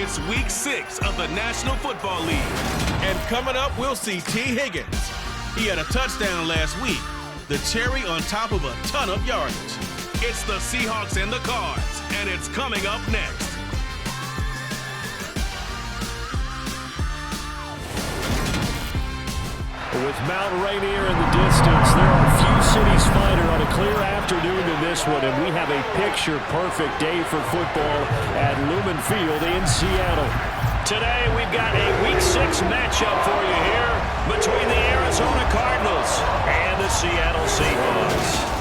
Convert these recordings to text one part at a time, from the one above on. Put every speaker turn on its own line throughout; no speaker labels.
It's week 6 of the National Football League. And coming up, we'll see T. Higgins. He had a touchdown last week, the cherry on top of a ton of yardage. It's the Seahawks and the Cards, and it's coming up next.
With Mount Rainier in the distance, there are few cities finer on a clear afternoon than this one, and we have a picture-perfect day for football at Lumen Field in Seattle. Today, we've got a Week 6 matchup for you here between the Arizona Cardinals and the Seattle Seahawks.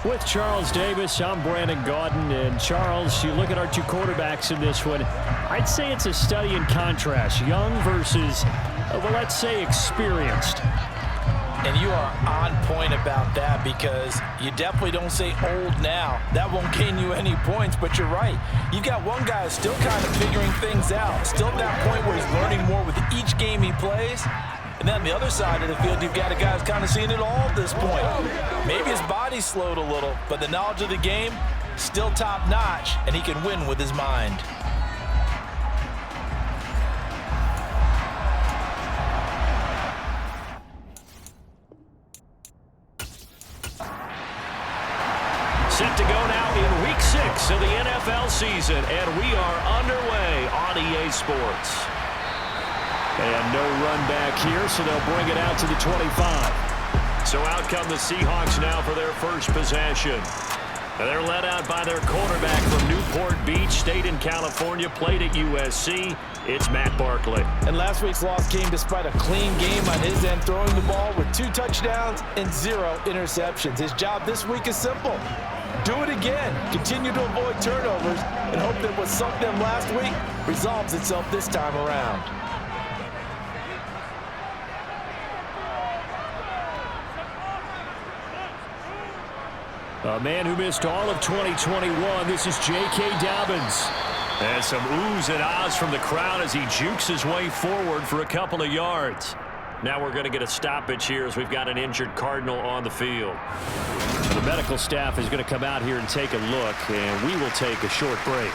With Charles Davis, I'm Brandon Gaudin, and Charles, you look at our two quarterbacks in this one, I'd say it's a study in contrast, young versus, well, let's say experienced.
And you are on point about that because you definitely don't say old now. That won't gain you any points, but you're right. You've got one guy who's still kind of figuring things out, still at that point where he's learning more with each game he plays. And then on the other side of the field, you've got a guy who's kind of seen it all at this point. Maybe his body's slowed a little, but the knowledge of the game, still top-notch, and he can win with his mind.
Set to go now in Week 6 of the NFL season, and we are underway on EA Sports. And no run back here, so they'll bring it out to the 25. So out come the Seahawks now for their first possession. And they're led out by their quarterback from Newport Beach, State in California, played at USC. It's Matt Barkley.
And last week's loss came despite a clean game on his end, throwing the ball with 2 touchdowns and 0 interceptions. His job this week is simple. Do it again. Continue to avoid turnovers and hope that what sunk them last week resolves itself this time around.
A man who missed all of 2021, this is J.K. Dobbins. And some oohs and ahs from the crowd as he jukes his way forward for a couple of yards. Now we're going to get a stoppage here as we've got an injured Cardinal on the field. The medical staff is going to come out here and take a look, and we will take a short break.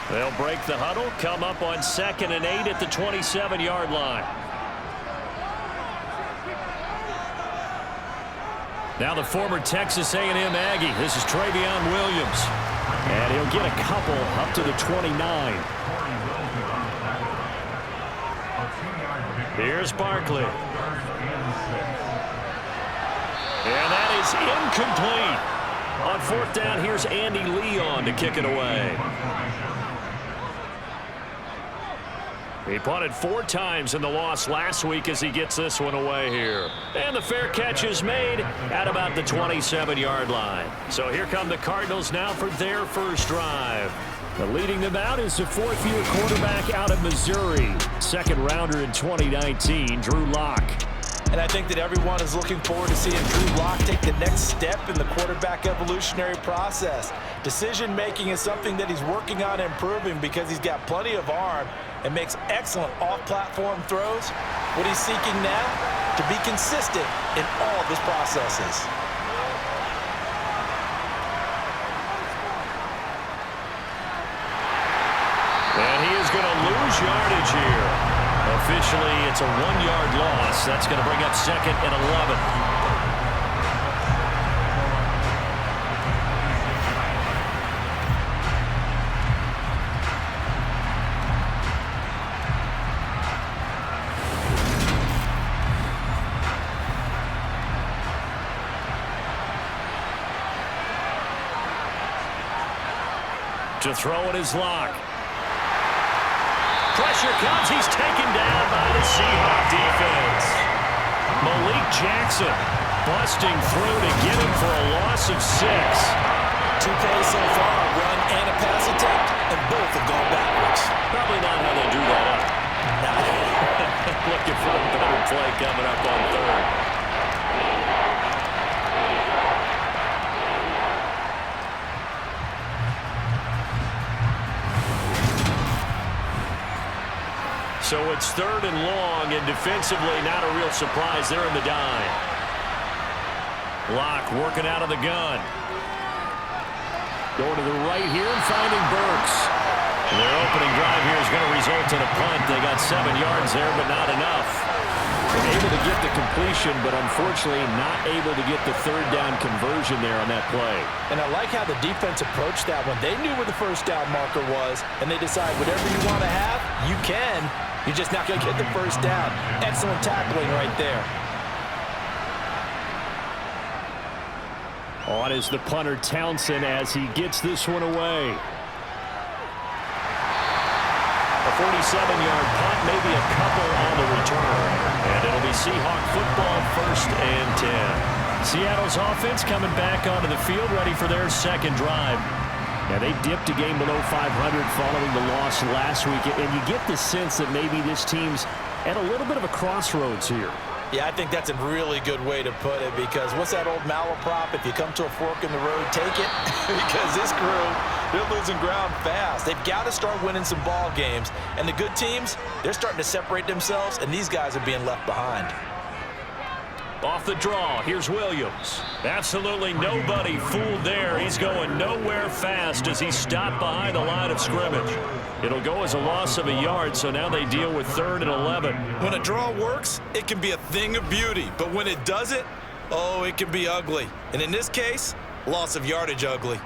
They'll break the huddle, come up on 2nd and 8 at the 27-yard line. Now the former Texas A&M Aggie. This is Travion Williams. And he'll get a couple up to the 29. Here's Barkley. And that is incomplete. On 4th down, here's Andy Leon to kick it away. He punted 4 times in the loss last week as he gets this one away here. And the fair catch is made at about the 27-yard line. So here come the Cardinals now for their first drive. Leading them out is the 4th-year quarterback out of Missouri. 2nd rounder in 2019, Drew Lock.
And I think that everyone is looking forward to seeing Drew Lock take the next step in the quarterback evolutionary process. Decision-making is something that he's working on improving because he's got plenty of arm and makes excellent off-platform throws. What he's seeking now, to be consistent in all of his processes.
And he is going to lose yardage here. Officially, it's a 1-yard loss. That's going to bring up 2nd and 11. To throw it is Lock. Pressure comes. He's taken down by the Seahawk defense. Malik Jackson busting through to get him for a loss of 6.
2 plays so far, a run and a pass attempt, and both have gone backwards.
Probably not how they drew that up.
Not
Looking for a better play coming up on 3rd. So it's 3rd and long, and defensively not a real surprise. They're in the dime. Lock working out of the gun. Going to the right here and finding Burks.
Their opening drive here is going to result in a punt. They got 7 yards there, but not enough.
Able to get the completion, but unfortunately not able to get the third down conversion there on that play.
And I like how the defense approached that one. They knew where the first down marker was, and they decide whatever you want to have, you can. You're just not going to get the first down. Excellent tackling right there.
On is the punter Townsend as he gets this one away.
A 47-yard punt, maybe a couple on the return. And it'll be Seahawk football, 1st and 10.
Seattle's offense coming back onto the field, ready for their second drive. Now, they dipped a game below 500 following the loss last week, and you get the sense that maybe this team's at a little bit of a crossroads here.
Yeah, I think that's a really good way to put it, because what's that old malaprop? If you come to a fork in the road, take it. Because this crew, they're losing ground fast. They've got to start winning some ball games. And the good teams, they're starting to separate themselves, and these guys are being left behind.
Off the draw, here's Williams. Absolutely nobody fooled there. He's going nowhere fast as he stopped behind the line of scrimmage. It'll go as a loss of a yard, so now they deal with 3rd and 11.
When a draw works, it can be a thing of beauty. But when it doesn't, oh, it can be ugly. And in this case, loss of yardage ugly.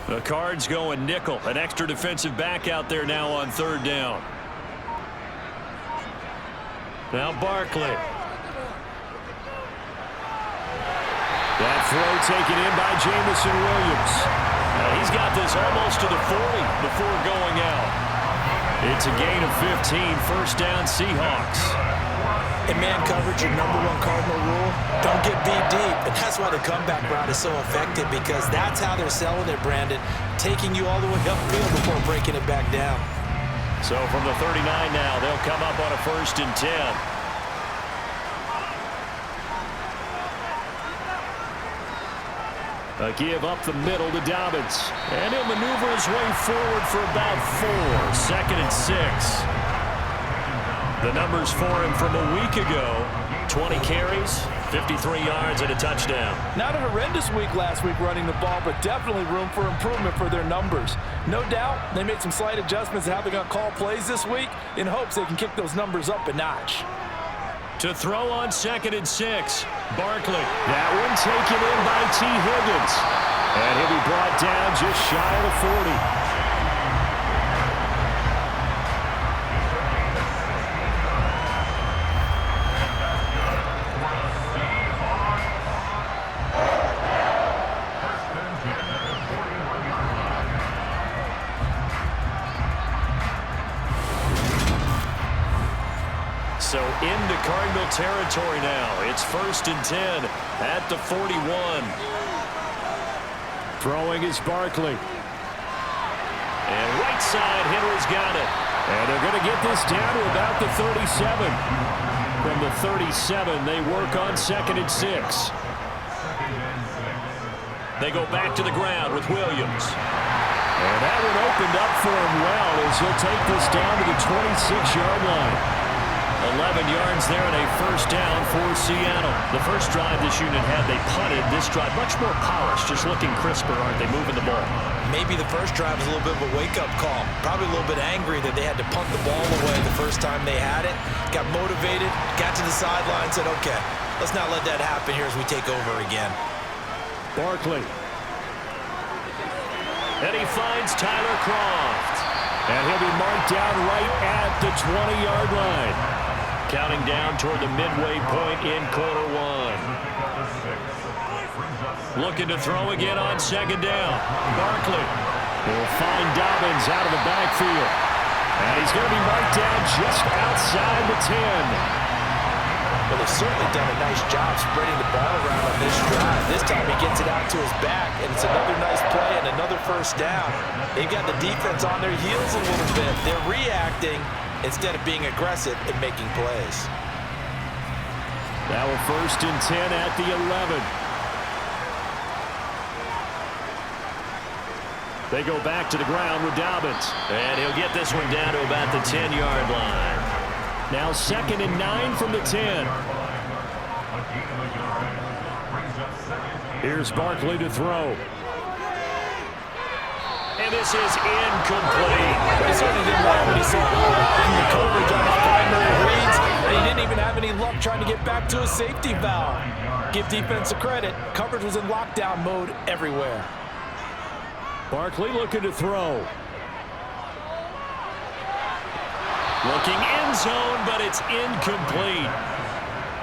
The Cards going nickel. An extra defensive back out there now on 3rd down. Now Barkley.
That throw taken in by Jamison Williams.
Now he's got this almost to the 40 before going out.
It's a gain of 15, 1st down Seahawks.
In man coverage, your #1 cardinal rule, don't get beat deep. And that's why the comeback route is so effective, because that's how they're selling it, Brandon. Taking you all the way upfield before breaking it back down.
So from the 39 now, they'll come up on a 1st and 10.
A give up the middle to Dobbins. And he'll maneuver his way forward for about 4. 2nd and 6.
The numbers for him from a week ago: 20 carries, 53 yards, and a touchdown.
Not a horrendous week last week running the ball, but definitely room for improvement for their numbers. No doubt they made some slight adjustments to how they're going to call plays this week in hopes they can kick those numbers up a notch.
To throw on 2nd and 6, Barkley.
That one taken in by T. Higgins. And he'll be brought down just shy of the 40.
So into Cardinal territory now. It's 1st and 10 at the 41.
Throwing is Barkley.
And right side, Henry's got it.
And they're going to get this down to about the 37. From the 37, they work on 2nd and 6.
They go back to the ground with Williams.
And that one opened up for him well as he'll take this down to the 26-yard line.
11 yards there and a 1st down for Seattle.
The first drive this unit had, they punted. This drive, much more polished, just looking crisper, aren't they, moving the ball?
Maybe the first drive was a little bit of a wake-up call. Probably a little bit angry that they had to punt the ball away the first time they had it. Got motivated, got to the sideline, said, okay, let's not let that happen here as we take over again.
Barkley.
And he finds Tyler Kroft.
And he'll be marked down right at the 20-yard line.
Counting down toward the midway point in quarter 1. Looking to throw again on 2nd down. Barkley.
He'll find Dobbins out of the backfield. And he's going to be marked down just outside the 10.
Well, they've certainly done a nice job spreading the ball around on this drive. This time he gets it out to his back, and it's another nice play and another 1st down. They've got the defense on their heels a little bit. They're reacting instead of being aggressive and making plays.
Now a 1st and 10 at the 11. They go back to the ground with Dobbins.
And he'll get this one down to about the 10-yard line.
Now 2nd and 9 from the 10. Here's Barkley to throw.
And this is incomplete.
He certainly didn't like what he saw in the coverage on his primary reads, and he didn't even have any luck trying to get back to his safety valve. Give defense a credit. Coverage was in lockdown mode everywhere.
Barkley looking to throw.
Looking end zone, but it's incomplete.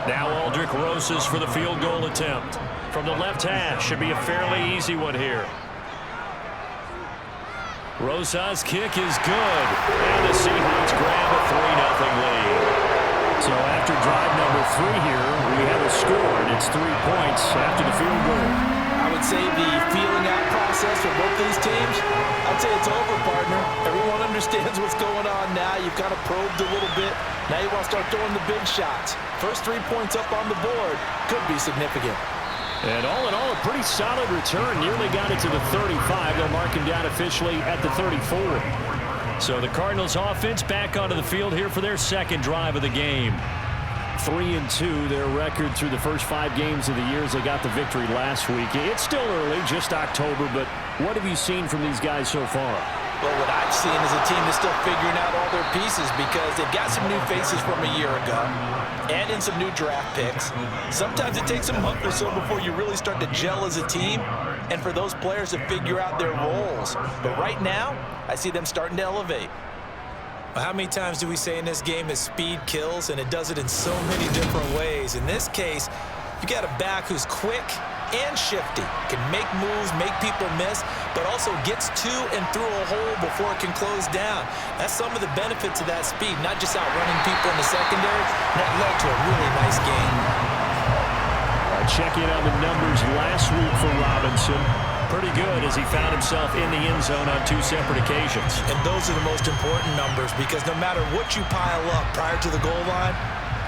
Now Aldrick Rosas for the field goal attempt. From the left hash, should be a fairly easy one here. Rosas' kick is good. And the Seahawks grab a 3-0 lead.
So after drive number 3 here, we have a score, and it's 3 points after the field goal.
I would say the feeling out process for both these teams, I'd say it's over, partner. Everyone understands what's going on now. You've kind of probed a little bit. Now you want to start throwing the big shots. First 3 points up on the board could be significant.
And all in all, a pretty solid return. Nearly got it to the 35. They'll mark him down officially at the 34.
So the Cardinals offense back onto the field here for their second drive of the game.
3-2, their record through the first 5 games of the year as they got the victory last week. It's still early, just October, but what have you seen from these guys so far?
Well, what I've seen is a team that's still figuring out all their pieces because they've got some new faces from a year ago and in some new draft picks. Sometimes it takes a month or so before you really start to gel as a team and for those players to figure out their roles. But right now, I see them starting to elevate. Well, how many times do we say in this game that speed kills, and it does it in so many different ways? In this case, you got a back who's quick and shifty, can make moves, make people miss, but also gets to and through a hole before it can close down. That's some of the benefits of that speed, not just outrunning people in the secondary. That led to a really nice game.
Check in on the numbers last week for Robinson.
Pretty good as he found himself in the end zone on 2 separate occasions.
And those are the most important numbers because no matter what you pile up prior to the goal line,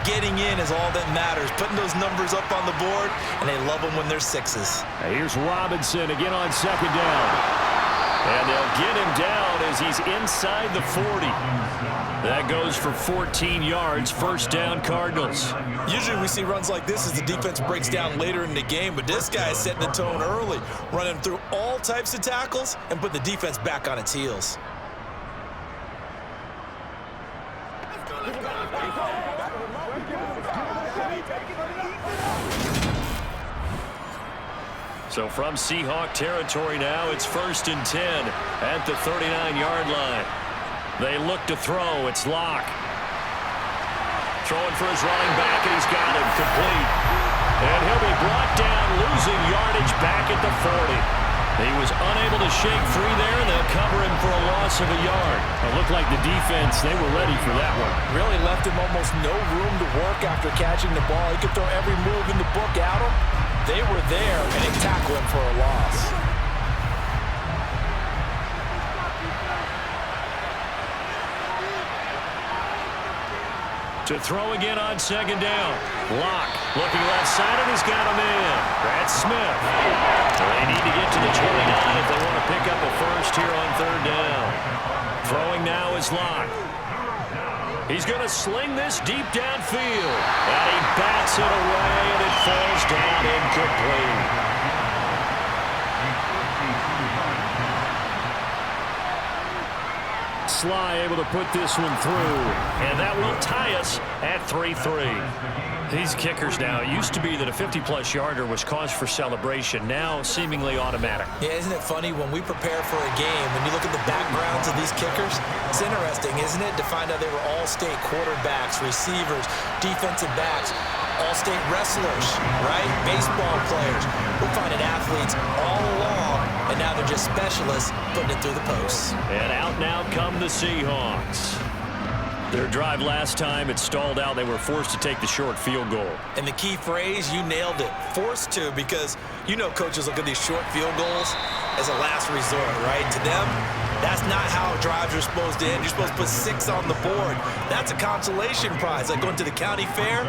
getting in is all that matters. Putting those numbers up on the board, and they love them when they're 6s.
Here's Robinson again on second down.
And they'll get him down as he's inside the 40. That goes for 14 yards, first down Cardinals.
Usually we see runs like this as the defense breaks down later in the game, but this guy is setting the tone early, running through all types of tackles and putting the defense back on its heels.
So from Seahawk territory now, it's 1st and 10 at the 39-yard line. They look to throw. It's Locke. Throwing for his running back, and he's got him complete. And he'll be brought down, losing yardage back at the 40. He was unable to shake free there, and they'll cover him for a loss of a yard.
It looked like the defense, they were ready for that one.
Really left him almost no room to work after catching the ball. He could throw every move in the book at him. They were there, and they tackled him for a loss.
To throw again on second down. Locke looking left side, and he's got him in. That's Smith. They need to get to the 29 if they want to pick up a first here on 3rd down. Throwing now is Locke. He's going to sling this deep downfield. And he bats it away, and it falls down incomplete.
Sly able to put this one through.
And that will tie us at 3-3. These kickers now, it used to be that a 50-plus yarder was cause for celebration. Now seemingly automatic.
Yeah, isn't it funny when we prepare for a game, when you look at the backgrounds of these kickers, it's interesting, isn't it, to find out they were all-state quarterbacks, receivers, defensive backs, all-state wrestlers, right? Baseball players. We're finding athletes all along, and now they're just specialists putting it through the posts.
And out now come the Seahawks. Their drive last time, it stalled out. They were forced to take the short field goal.
And the key phrase, you nailed it, forced to, because you know coaches look at these short field goals as a last resort, right? To them, that's not how drives are supposed to end. You're supposed to put 6 on the board. That's a consolation prize. Like going to the county fair,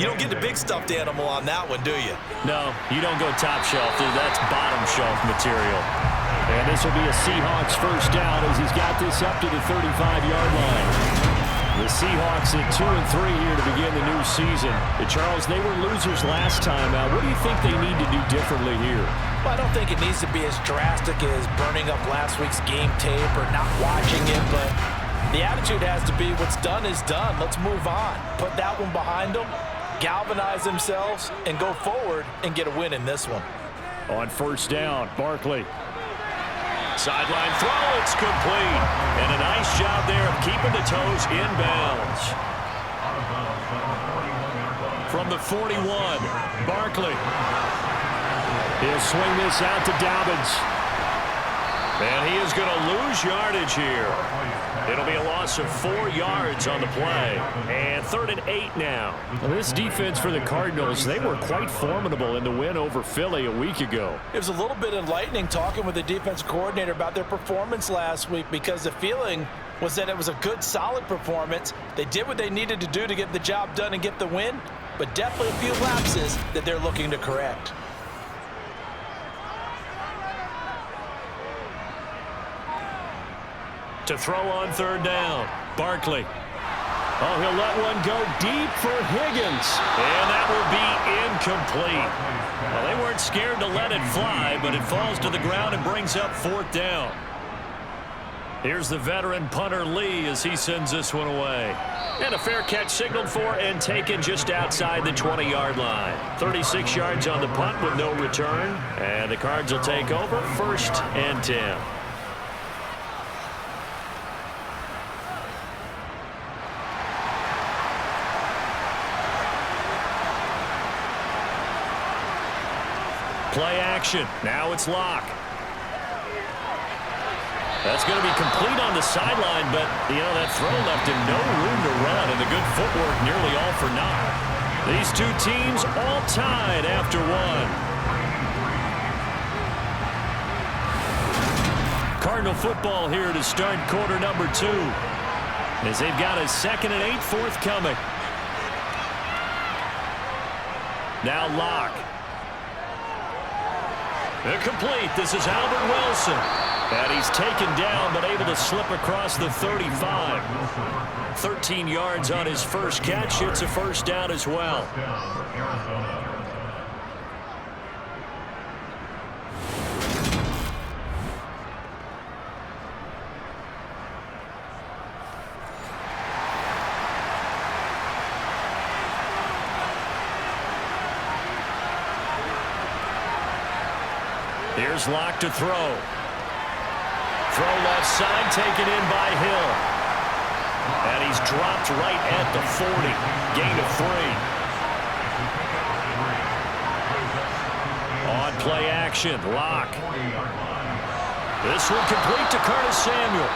you don't get the big stuffed animal on that one, do you?
No, you don't go top shelf. That's bottom shelf material.
And this will be a Seahawks first down as he's got this up to the 35-yard line. The Seahawks at 2-3 here to begin the new season. Charles, they were losers last time out. What do you think they need to do differently here?
Well, I don't think it needs to be as drastic as burning up last week's game tape or not watching it, but the attitude has to be what's done is done. Let's move on. Put that one behind them, galvanize themselves, and go forward and get a win in this one.
On first down, Barkley.
Sideline throw, it's complete. And a nice job there of keeping the toes inbounds. From the 41, Barkley. He'll swing this out to Dobbins. And he is going to lose yardage here. It'll be a loss of 4 yards on the play. And 3rd and 8 now.
Well, this defense for the Cardinals, they were quite formidable in the win over Philly a week ago.
It was a little bit enlightening talking with the defense coordinator about their performance last week, because the feeling was that it was a good, solid performance. They did what they needed to do to get the job done and get the win, but definitely a few lapses that they're looking to correct.
To throw on 3rd down, Barkley.
Oh, he'll let one go deep for Higgins.
And that will be incomplete. Well, they weren't scared to let it fly, but it falls to the ground and brings up 4th down. Here's the veteran punter Lee as he sends this one away. And a fair catch signaled for and taken just outside the 20-yard line. 36 yards on the punt with no return. And the Cards will take over 1st and 10. Play action. Now it's Locke. That's going to be complete on the sideline, but, that throw left him no room to run, and the good footwork nearly all for naught. These two teams all tied after one. Cardinal football here to start quarter number 2, as they've got a 2nd and 8 forthcoming. Now Locke. Incomplete. This is Albert Wilson. And he's taken down, but able to slip across the 35. 13 yards on his first catch. It's a 1st down as well. Here's Locke to throw. Throw left side, taken in by Hill. And he's dropped right at the 40. Gain of 3. On play action, Locke. This one complete to Curtis Samuel.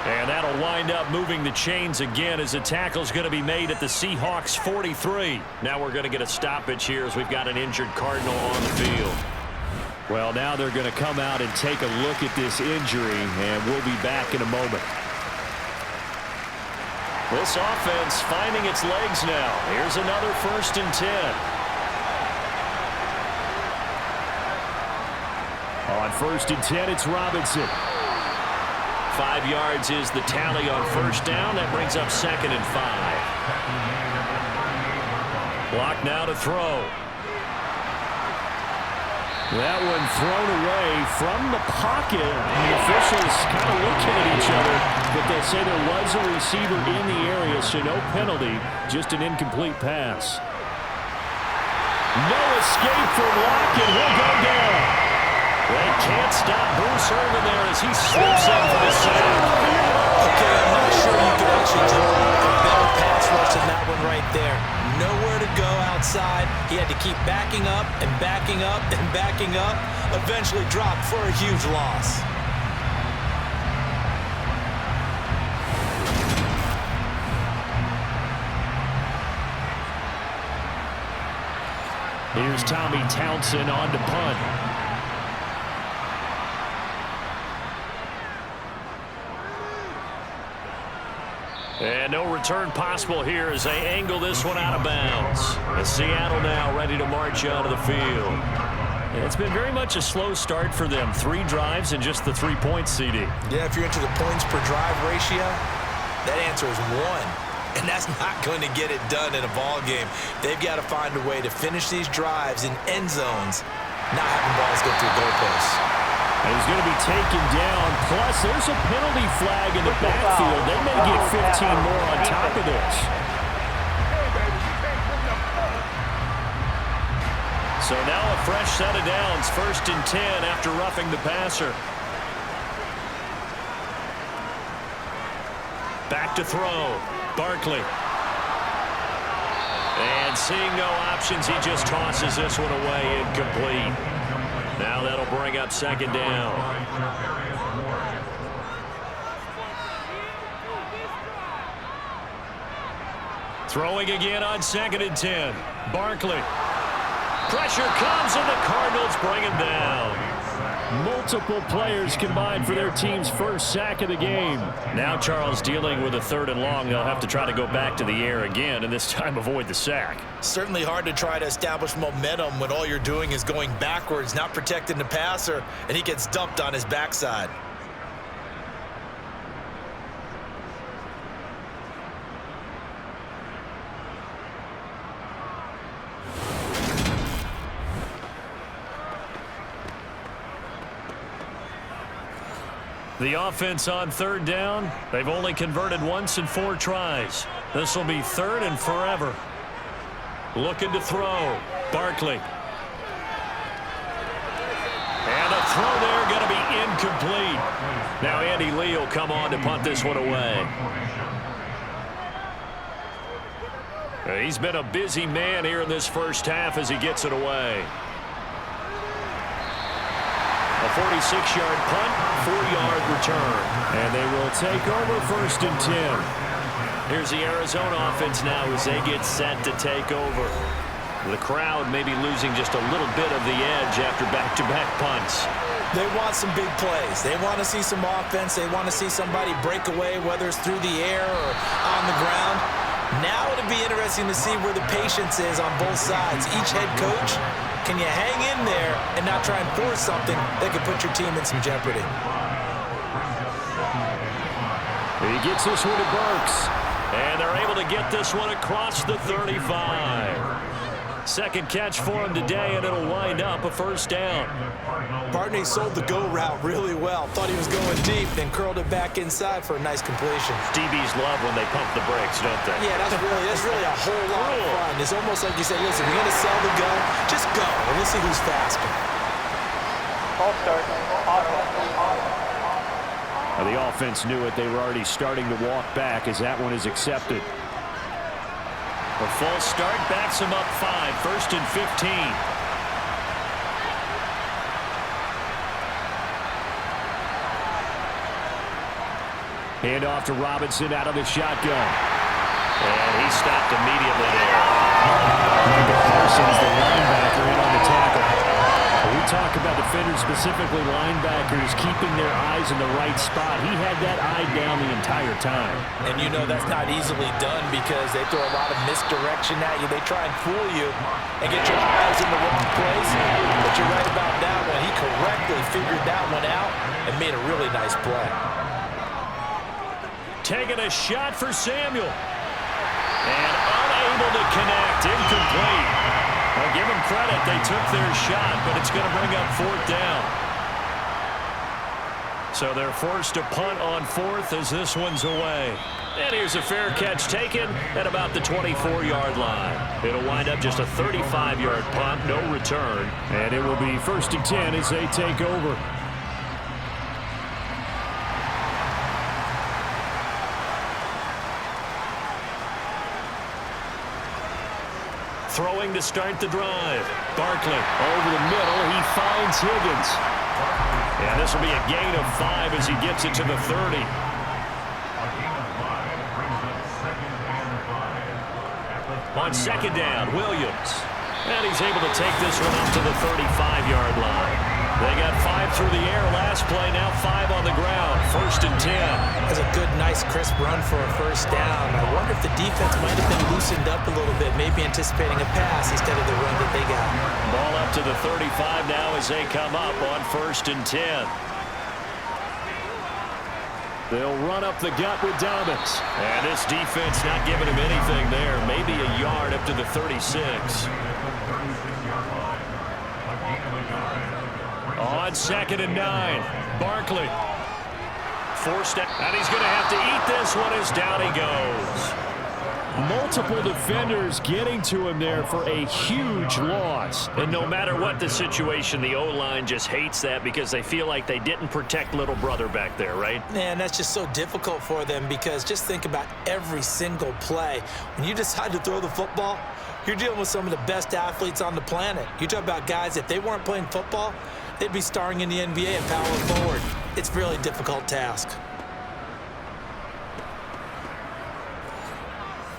And that'll wind up moving the chains again as the tackle's going to be made at the Seahawks 43. Now we're going to get a stoppage here as we've got an injured Cardinal on the field.
Well, now they're going to come out and take a look at this injury, and we'll be back in a moment.
This offense finding its legs now. Here's another 1st and 10.
On 1st and 10, it's Robinson.
5 yards is the tally on 1st down. That brings up 2nd and 5. Locke now to throw.
That one thrown away from the pocket. The officials kind of looking at each other, but they'll say there was a receiver in the area, so no penalty, just an incomplete pass. No escape for Locke, and he'll go down.
They can't stop Bruce Irvin there as he slips up for the sack.
Okay, I'm not sure you could actually draw a better pass rush than that one right there. Nowhere to go outside. He had to keep backing up and backing up and backing up. Eventually dropped for a huge loss.
Here's Tommy Townsend on to punt.
And no return possible here as they angle this one out of bounds. And Seattle now ready to march out of the field.
It's been very much a slow start for them. 3 drives and just the 3 points, CD.
Yeah, if you're into the points per drive ratio, That answer is 1. And that's not going to get it done in a ball game. They've got to find a way to finish these drives in end zones, not having balls go through goalposts.
And he's going to be taken down. Plus, there's a penalty flag in the backfield. They may get 15 more on top of this.
So now a fresh set of downs, 1st and 10 after roughing the passer. Back to throw. Barkley. And seeing no options, he just tosses this one away, incomplete. Now that'll bring up 2nd down. Throwing again on 2nd and 10. Barkley. Pressure comes, and the Cardinals bring him down.
Multiple players combined for their team's first sack of the game.
Now Charles dealing with a 3rd and long. They'll have to try to go back to the air again, and this time avoid the sack.
Certainly hard to try to establish momentum when all you're doing is going backwards, not protecting the passer, and he gets dumped on his backside.
The offense on 3rd down. They've only converted once in 4 tries. This will be 3rd and forever. Looking to throw. Barkley. And a throw there going to be incomplete. Now Andy Lee will come on to punt this one away. He's been a busy man here in this first half as he gets it away. A 46-yard punt, 4-yard return.
And they will take over 1st and 10.
Here's the Arizona offense now as they get set to take over. The crowd may be losing just a little bit of the edge after back-to-back punts.
They want some big plays. They want to see some offense. They want to see somebody break away, whether it's through the air or on the ground. Now it'll be interesting to see where the patience is on both sides. Each head coach, can you hang in there and not try and force something that could put your team in some jeopardy?
He gets this one to Burks.
And they're able to get this one across the 35. 2nd catch for him today, and it'll wind up a 1st down.
Barney sold the go route really well. Thought he was going deep, then curled it back inside for a nice completion.
DBs love when they pump the brakes, don't they?
Yeah, that's really a whole lot of fun. It's almost like you say, listen, you're going to sell the gun, just go, and we'll see who's faster.
Now, the offense knew it. They were already starting to walk back as that one is accepted.
A false start backs him up 5, 1st and 15.
Hand off to Robinson out of the shotgun.
And he stopped immediately there.
Michael Parsons, the linebacker, in on the tackle. We talk about defenders, specifically linebackers, keeping their eyes in the right spot. He had that eye down the entire time.
And you know that's not easily done because they throw a lot of misdirection at you. They try and fool you and get your eyes in the wrong place. But you're right about that one. He correctly figured that one out and made a really nice play.
Taking a shot for Samuel. And unable to connect. Incomplete. I'll give them credit. They took their shot, but it's going to bring up 4th down. So they're forced to punt on 4th as this one's away. And here's a fair catch taken at about the 24-yard line. It'll wind up just a 35-yard punt, no return.
And it will be 1st and 10 as they take over.
Throwing to start the drive. Barkley.
Over the middle, he finds Higgins.
And this will be a gain of 5 as he gets it to the 30. On 2nd down, Williams. And he's able to take this one up to the 35-yard line. They got 5 through the air last play, now 5 on the ground. 1st and 10.
That's a good, nice, crisp run for a 1st down. I wonder if the defense might have been loosened up a little bit, maybe anticipating a pass instead of the run that they got.
Ball up to the 35 now as they come up on 1st and 10.
They'll run up the gut with Dobbins.
And this defense not giving him anything there. Maybe a yard up to the 36. On 2nd and 9. Barkley. Forced out. And he's going to have to eat this one as down he goes.
Multiple defenders getting to him there for a huge loss.
And no matter what the situation, the O-line just hates that because they feel like they didn't protect little brother back there, right?
Man, that's just so difficult for them because just think about every single play. When you decide to throw the football, you're dealing with some of the best athletes on the planet. You talk about guys, if they weren't playing football, they'd be starring in the NBA and powering forward. It's a really difficult task.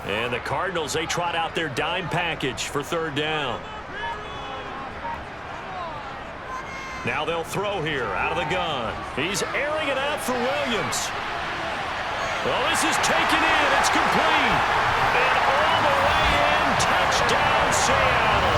And the Cardinals, they trot out their dime package for 3rd down. Now they'll throw here out of the gun. He's airing it out for Williams. Well, this is taken in. It's complete. And all the way in. Touchdown, Seattle.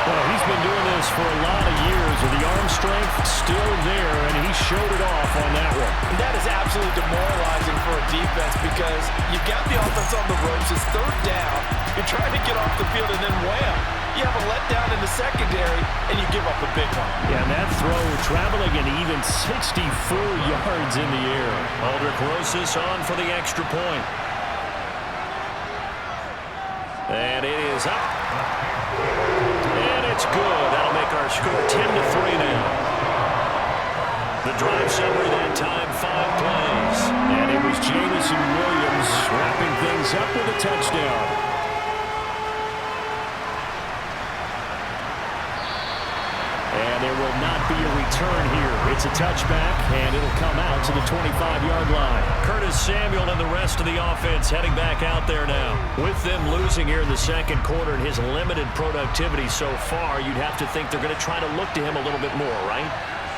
Well, he's been doing this for a lot of years with the arm strength still there, and he showed it off on that one.
And that is absolutely demoralizing for a defense because you've got the offense on the ropes. It's 3rd down. You're trying to get off the field, and then wham, you have a letdown in the secondary, and you give up a big one.
Yeah, and that throw traveling an even 64 yards in the air.
Aldrich Rosas on for the extra point. And it is up. It's good. That'll make our score 10-3 now. The drive summary that time, 5 plays.
And it was Jamison Williams wrapping things up with a touchdown. And there will not be a return here. It's a touchback, and it'll come out to the 25-yard line.
Curtis Samuel and the rest of the offense heading back out there now. With them losing here in the 2nd quarter and his limited productivity so far, you'd have to think they're going to try to look to him a little bit more, right?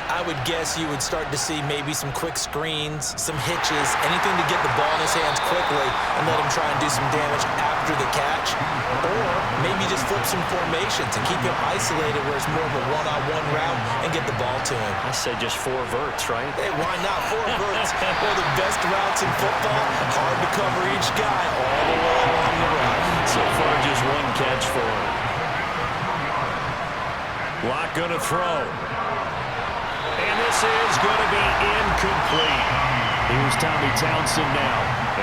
I would guess you would start to see maybe some quick screens, some hitches, anything to get the ball in his hands quickly and let him try and do some damage after the catch. Or maybe just flip some formations and keep him isolated where it's more of a one-on-one route and get the ball to him.
I say just 4 verts, right?
Hey, why not? 4 verts. One of the best routes in football. Hard to cover each guy all the way along the route.
So far, just 1 catch for him. Lock going to throw. And this is going to be incomplete.
Here's Tommy Townsend now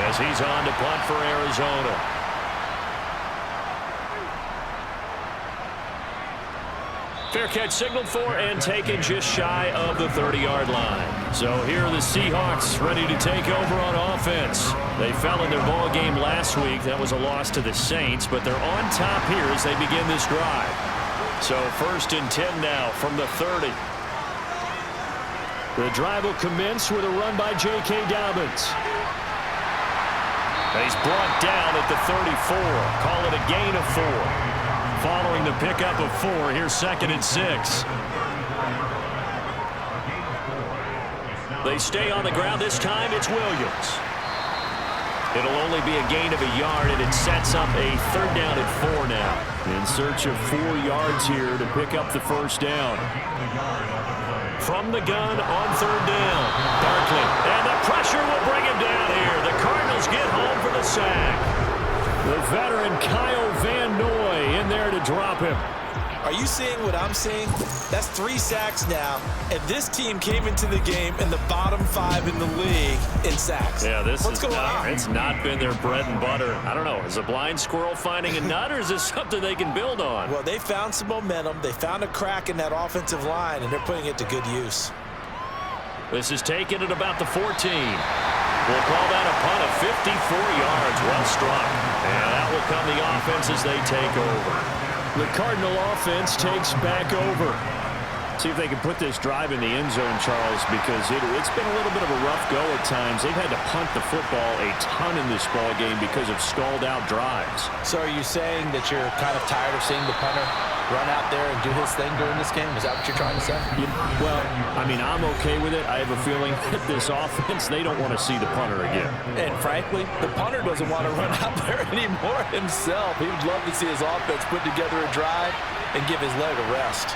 as he's on to punt for Arizona. Fair catch signaled for and taken just shy of the 30-yard line. So here are the Seahawks ready to take over on offense. They fell in their ball game last week. That was a loss to the Saints, but they're on top here as they begin this drive. So 1st and 10 now from the 30.
The drive will commence with a run by J.K. Dobbins.
He's brought down at the 34. Call it a gain of 4. Following the pickup of 4, here's 2nd and 6. They stay on the ground. This time it's Williams. It'll only be a gain of a yard, and it sets up a 3rd down and 4 now.
In search of 4 yards here to pick up the 1st down.
From the gun on 3rd down. Barkley. And the pressure will bring him down here. The Cardinals get home for the sack.
The veteran Kyle Van Noy in there to drop him.
Are you seeing what I'm seeing? That's 3 sacks now, and this team came into the game in the bottom 5 in the league in sacks.
Yeah,
What's going on?
It's not been their bread and butter. I don't know. Is a blind squirrel finding a nut, or is this something they can build on?
Well, they found some momentum. They found a crack in that offensive line, and they're putting it to good use.
This is taken at about the 14. We'll call that a punt of 54 yards. Well struck. And that will come the offense as they take over.
The Cardinal offense takes back over. See if they can put this drive in the end zone, Charles, because it's been a little bit of a rough go at times. They've had to punt the football a ton in this ball game because of stalled-out drives.
So are you saying that you're kind of tired of seeing the punter run out there and do his thing during this game? Is that what you're trying to say?
Well, I mean, I'm okay with it. I have a feeling that this offense, they don't want to see the punter again.
And frankly, the punter doesn't want to run out there anymore himself. He would love to see his offense put together a drive and give his leg a rest.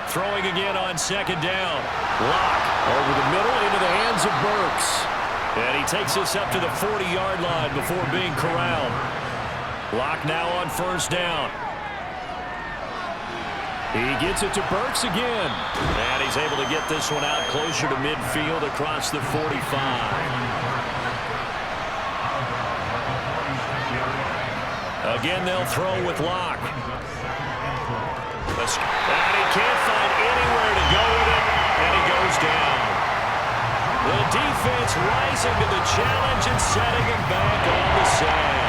Throwing again on second down. Locke over the middle into the hands of Burks. And he takes us up to the 40-yard line before being corralled. Locke now on first down. He gets it to Burks again. And he's able to get this one out closer to midfield across the 45. Again, they'll throw with Locke. And he can't find anywhere to go with it, and he goes down. The defense rising to the challenge and setting him back on the sand.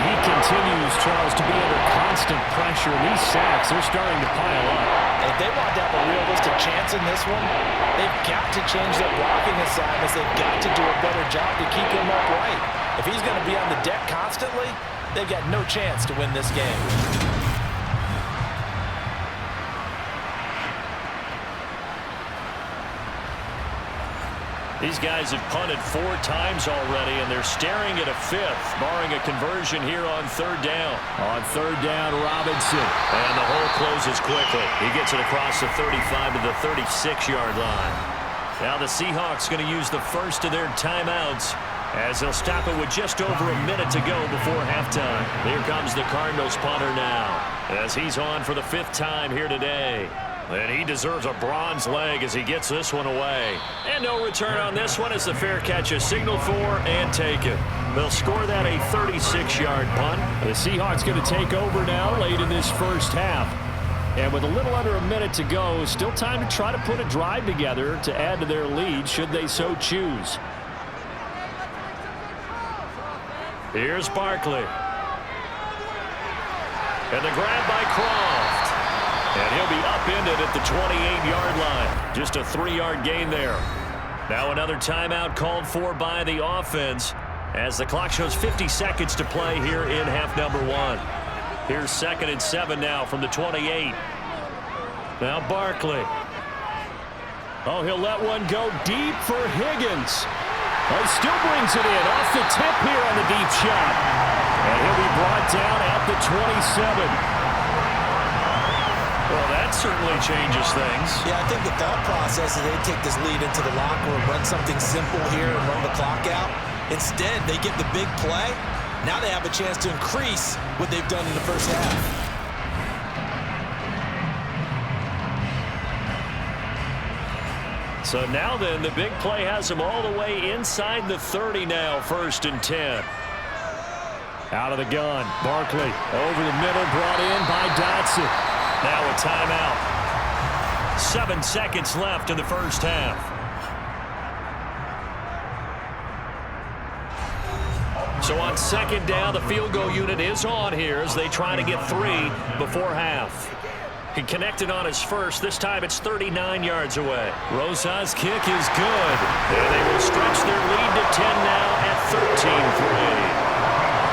He continues, Charles, to be under constant pressure. These sacks, they're starting to pile up.
If they want to have a realistic chance in this one, they've got to change their blocking assignments. They've got to do a better job to keep him upright. If he's going to be on the deck constantly, they've got no chance to win this game.
These guys have punted 4 times already, and they're staring at a 5th, barring a conversion here on third down.
On third down, Robinson.
And the hole closes quickly. He gets it across the 35 to the 36-yard line. Now the Seahawks going to use the first of their timeouts as they'll stop it with just over a minute to go before halftime. Here comes the Cardinals punter now as he's on for the 5th time here today. And he deserves a bronze leg as he gets this one away. And no return on this one as the fair catch is signaled for and taken. They'll score that a 36-yard punt.
The Seahawks going to take over now late in this first half. And with a little under a minute to go, still time to try to put a drive together to add to their lead should they so choose.
Here's Barkley. And the grab by Croft. And he'll be upended at the 28-yard line. Just a 3-yard gain there. Now another timeout called for by the offense as the clock shows 50 seconds to play here in half number 1. Here's 2nd and 7 now from the 28. Now Barkley. Oh, he'll let one go deep for Higgins. Oh, he still brings it in off the tip here on the deep shot. And he'll be brought down at the 27. Well, that certainly changes things.
Yeah, I think the thought process is they take this lead into the locker room, run something simple here and run the clock out. Instead, they get the big play. Now they have a chance to increase what they've done in the first half.
So now then, the big play has them all the way inside the 30 now, 1st and 10.
Out of the gun, Barkley over the middle, brought in by Dotson.
Now a timeout. 7 seconds left in the first half. So on 2nd down, the field goal unit is on here as they try to get 3 before half. He connected on his first. This time it's 39 yards away. Rosa's kick is good. And they will stretch their lead to 10 now at 13-3.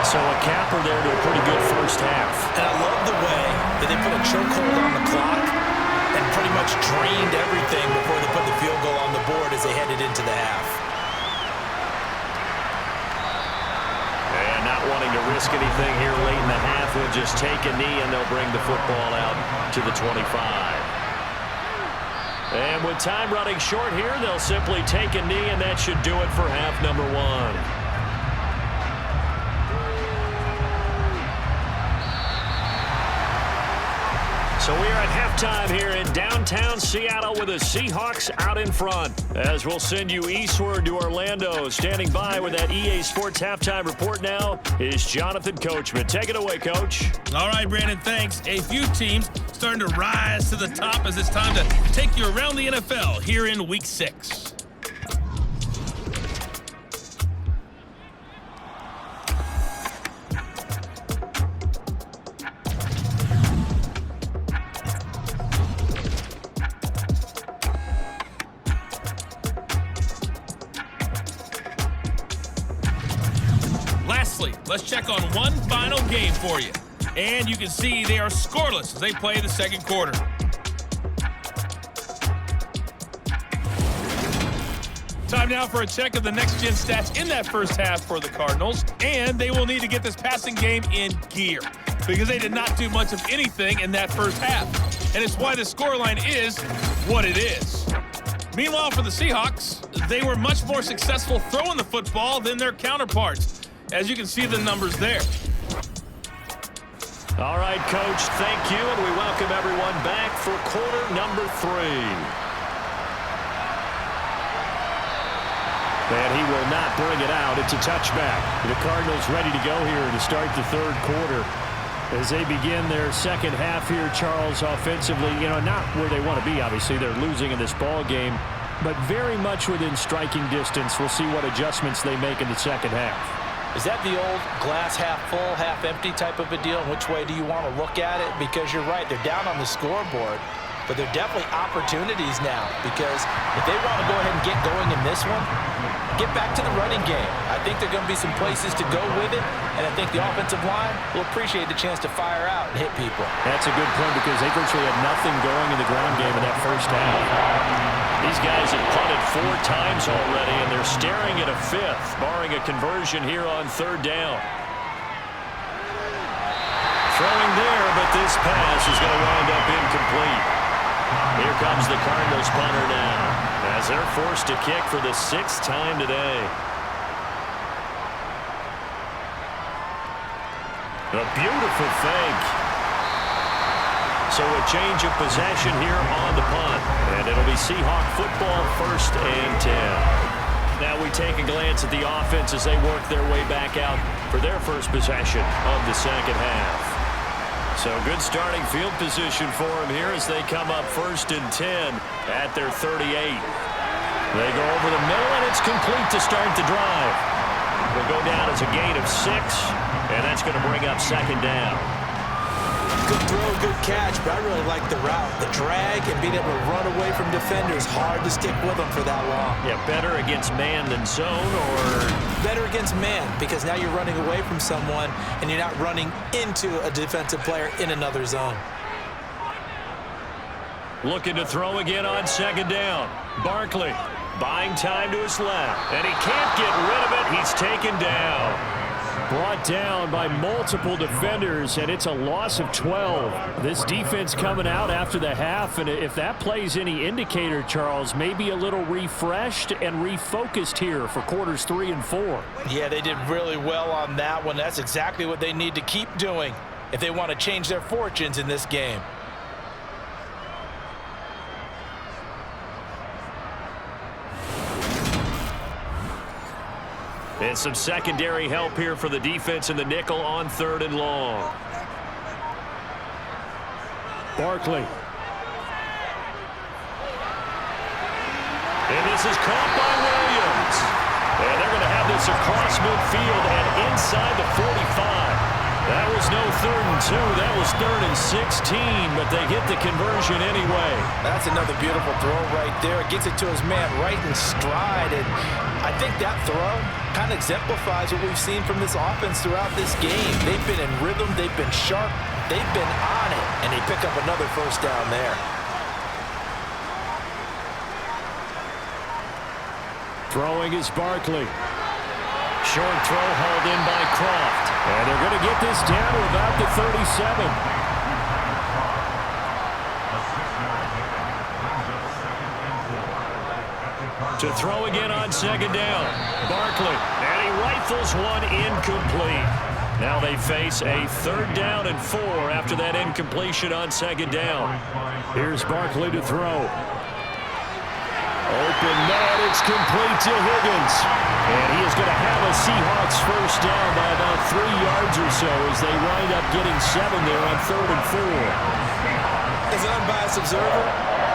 So a capper there to a pretty good first half.
And I love the way that they put a chokehold on the clock and pretty much drained everything before they put the field goal on the board as they headed into the half.
And not wanting to risk anything here late in the half, he'll just take a knee and they'll bring the football out to the 25. And with time running short here, they'll simply take a knee, and that should do it for half number 1. So we are at halftime here in downtown Seattle with the Seahawks out in front. As we'll send you eastward to Orlando. Standing by with that EA Sports halftime report now is Jonathan Coachman. Take it away, Coach.
All right, Brandon, thanks. A few teams starting to rise to the top as it's time to take you around the NFL here in Week 6. Let's check on one final game for you. And you can see they are scoreless as they play the second quarter. Time now for a check of the next-gen stats in that first half for the Cardinals. And they will need to get this passing game in gear because they did not do much of anything in that first half.
and it's why the scoreline is what it is. Meanwhile, for the Seahawks, they were much more successful throwing the football than their counterparts, as you can see the numbers there.
All right, Coach, thank you, and we welcome everyone back for quarter number 3.
And he will not bring it out. It's a touchback. The Cardinals ready to go here to start the third quarter. As they begin their second half here, Charles, offensively, not where they want to be, obviously. They're losing in this ball game, but very much within striking distance. We'll see what adjustments they make in the second half.
Is that the old glass half full, half empty type of a deal? Which way do you want to look at it? Because you're right, they're down on the scoreboard, but they're definitely opportunities now, because if they want to go ahead and get going in this one, get back to the running game. I think there are going to be some places to go with it, and I think the offensive line will appreciate the chance to fire out and hit people.
That's a good point, because they virtually had nothing going in the ground game in that first half.
These guys have punted 4 times already, and they're staring at a 5th, barring a conversion here on third down. Throwing there, but this pass is going to wind up incomplete. Here comes the Cardinals punter now, as they're forced to kick for the 6th time today. A beautiful fake. So a change of possession here on the punt. And it'll be Seahawk football, 1st and 10. Now we take a glance at the offense as they work their way back out for their first possession of the second half. So good starting field position for them here as they come up 1st and 10 at their 38. They go over the middle, and it's complete to start the drive. Will go down as a gain of 6, and that's going to bring up 2nd down.
Good throw, good catch, but I really like the route. The drag and being able to run away from defenders, hard to stick with them for that long.
Yeah, better against man than zone, or?
Better against man, because now you're running away from someone and you're not running into a defensive player in another zone.
Looking to throw again on 2nd down. Barkley buying time to his left, and he can't get rid of it. He's taken down.
Brought down by multiple defenders, and it's a loss of 12. This defense coming out after the half, and if that plays any indicator, Charles, maybe a little refreshed and refocused here for quarters 3 and 4.
Yeah, they did really well on that one. That's exactly what they need to keep doing if they want to change their fortunes in this game.
And some secondary help here for the defense in the nickel on 3rd and long.
Barkley.
And this is caught by Williams. And they're going to have this across midfield and inside the 45. That was no 3rd and 2. That was 3rd and 16, but they get the conversion anyway.
That's another beautiful throw right there. Gets it to his man right in stride, and I think that throw kind of exemplifies what we've seen from this offense throughout this game. They've been in rhythm, they've been sharp, they've been on it, and they pick up another 1st down there.
Throwing is Barkley.
Short throw hauled in by Croft.
And they're going to get this down to about the 37.
To throw again on 2nd down. Barkley. And he rifles one incomplete. Now they face a 3rd down and 4 after that incompletion on 2nd down.
Here's Barkley to throw. Open man, it's complete to Higgins. And he is going to have a Seahawks 1st down by about 3 yards or so as they wind up getting 7 there on 3rd and 4.
As an unbiased observer,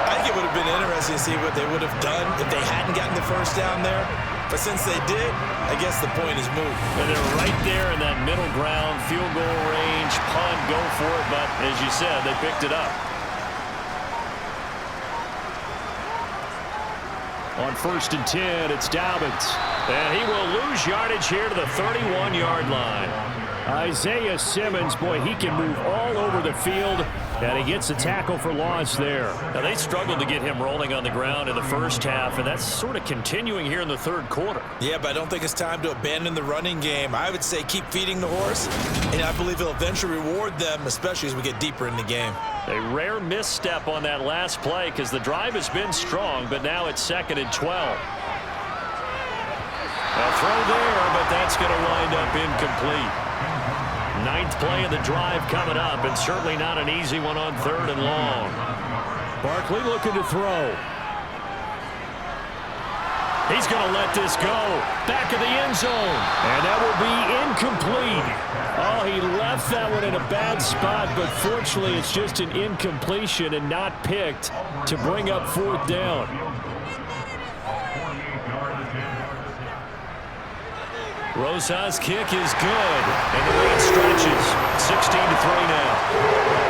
I think it would have been interesting to see what they would have done if they hadn't gotten the 1st down there. But since they did, I guess the point is moved.
And they're right there in that middle ground, field goal range, punt, go for it. But as you said, they picked it up.
On 1st and 10, it's Dobbins.
And he will lose yardage here to the 31-yard line.
Isaiah Simmons, boy, he can move all over the field. And he gets a tackle for loss there.
Now, they struggled to get him rolling on the ground in the first half, and that's sort of continuing here in the third quarter.
Yeah, but I don't think it's time to abandon the running game. I would say keep feeding the horse, and I believe he'll eventually reward them, especially as we get deeper in the game.
A rare misstep on that last play because the drive has been strong, but now it's 2nd and 12. A throw there, but that's going to wind up incomplete. 9th play of the drive coming up, and certainly not an easy one on 3rd and long.
Barkley looking to throw.
He's going to let this go. Back of the end zone.
And that will be incomplete. Oh, he left that one in a bad spot, but fortunately it's just an incompletion and not picked to bring up 4th down.
Rosa's kick is good, and the lead stretches. 16-3 now.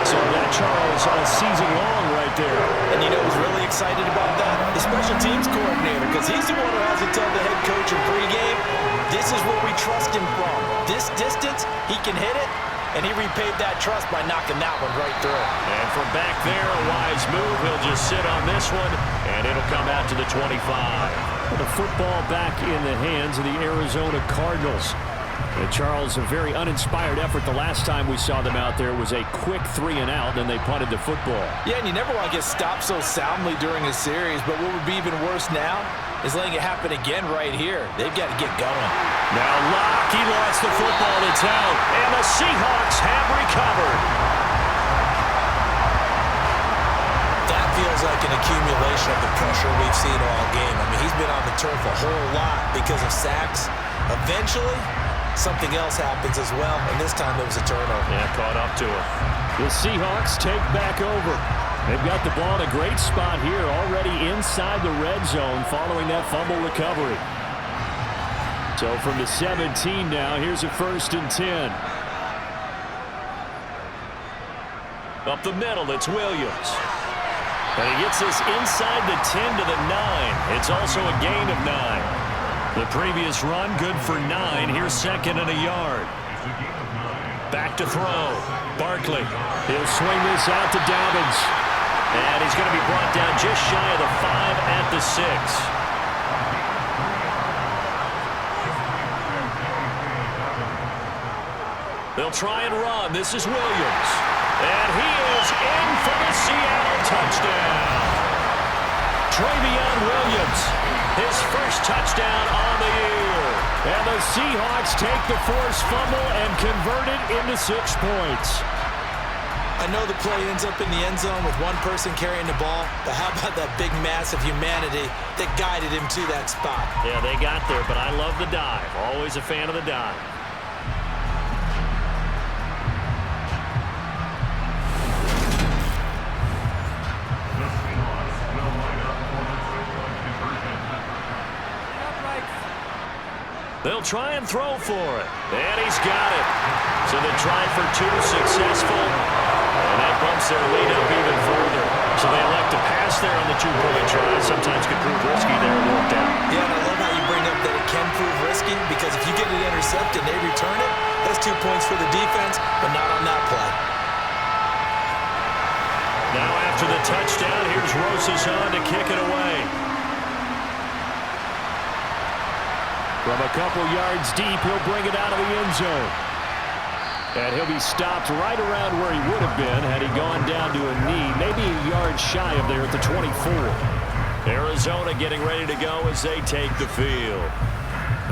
So that, Charles, all season long right there.
And you know who's really excited about that? The special teams coordinator, because he's the one who has to tell the head coach in pregame, this is where we trust him from. This distance, he can hit it, and he repaid that trust by knocking that one right through.
And from back there, a wise move. He'll just sit on this one, and it'll come out to the 25.
The football back in the hands of the Arizona Cardinals. And Charles, a very uninspired effort the last time we saw them out there was a quick 3-and-out, then they punted the football.
Yeah, and you never want to get stopped so soundly during a series, but what would be even worse now is letting it happen again right here. They've got to get going.
Now Locke, he lost the football, it's out, and the Seahawks have recovered.
That feels like an accumulation of the pressure we've seen all game. I mean, he's been on the turf a whole lot because of sacks. Eventually, something else happens as well, and this time it was a turnover.
Yeah, caught up to him.
The Seahawks take back over. They've got the ball in a great spot here, already inside the red zone following that fumble recovery. So from the 17 now, here's a 1st and 10.
Up the middle, it's Williams. And he gets this inside the 10 to the 9. It's also a gain of 9. The previous run, good for 9. Here's 2nd and a yard. Back to throw. Barkley.
He'll swing this out to Dobbins.
And he's going to be brought down just shy of the 5 at the 6. They'll try and run. This is Williams. And he is in for the Seattle touchdown. Travion Williams, his first touchdown on the year.
And the Seahawks take the forced fumble and convert it into 6 points.
I know the play ends up in the end zone with one person carrying the ball, but how about that big mass of humanity that guided him to that spot?
Yeah, they got there, but I love the dive. Always a fan of the dive. They'll try and throw for it. And he's got it. So the try for 2 successful. And that bumps their lead up even further. So they elect to pass there on the 2-point try. Sometimes could prove risky there. It worked out.
Yeah, and I love how you bring up that it can prove risky, because if you get it intercepted and they return it, that's 2 points for the defense, but not on that play.
Now after the touchdown, here's Rosas on to kick it away.
From a couple yards deep, he'll bring it out of the end zone. And he'll be stopped right around where he would have been had he gone down to a knee, maybe a yard shy of there at the 24.
Arizona getting ready to go as they take the field.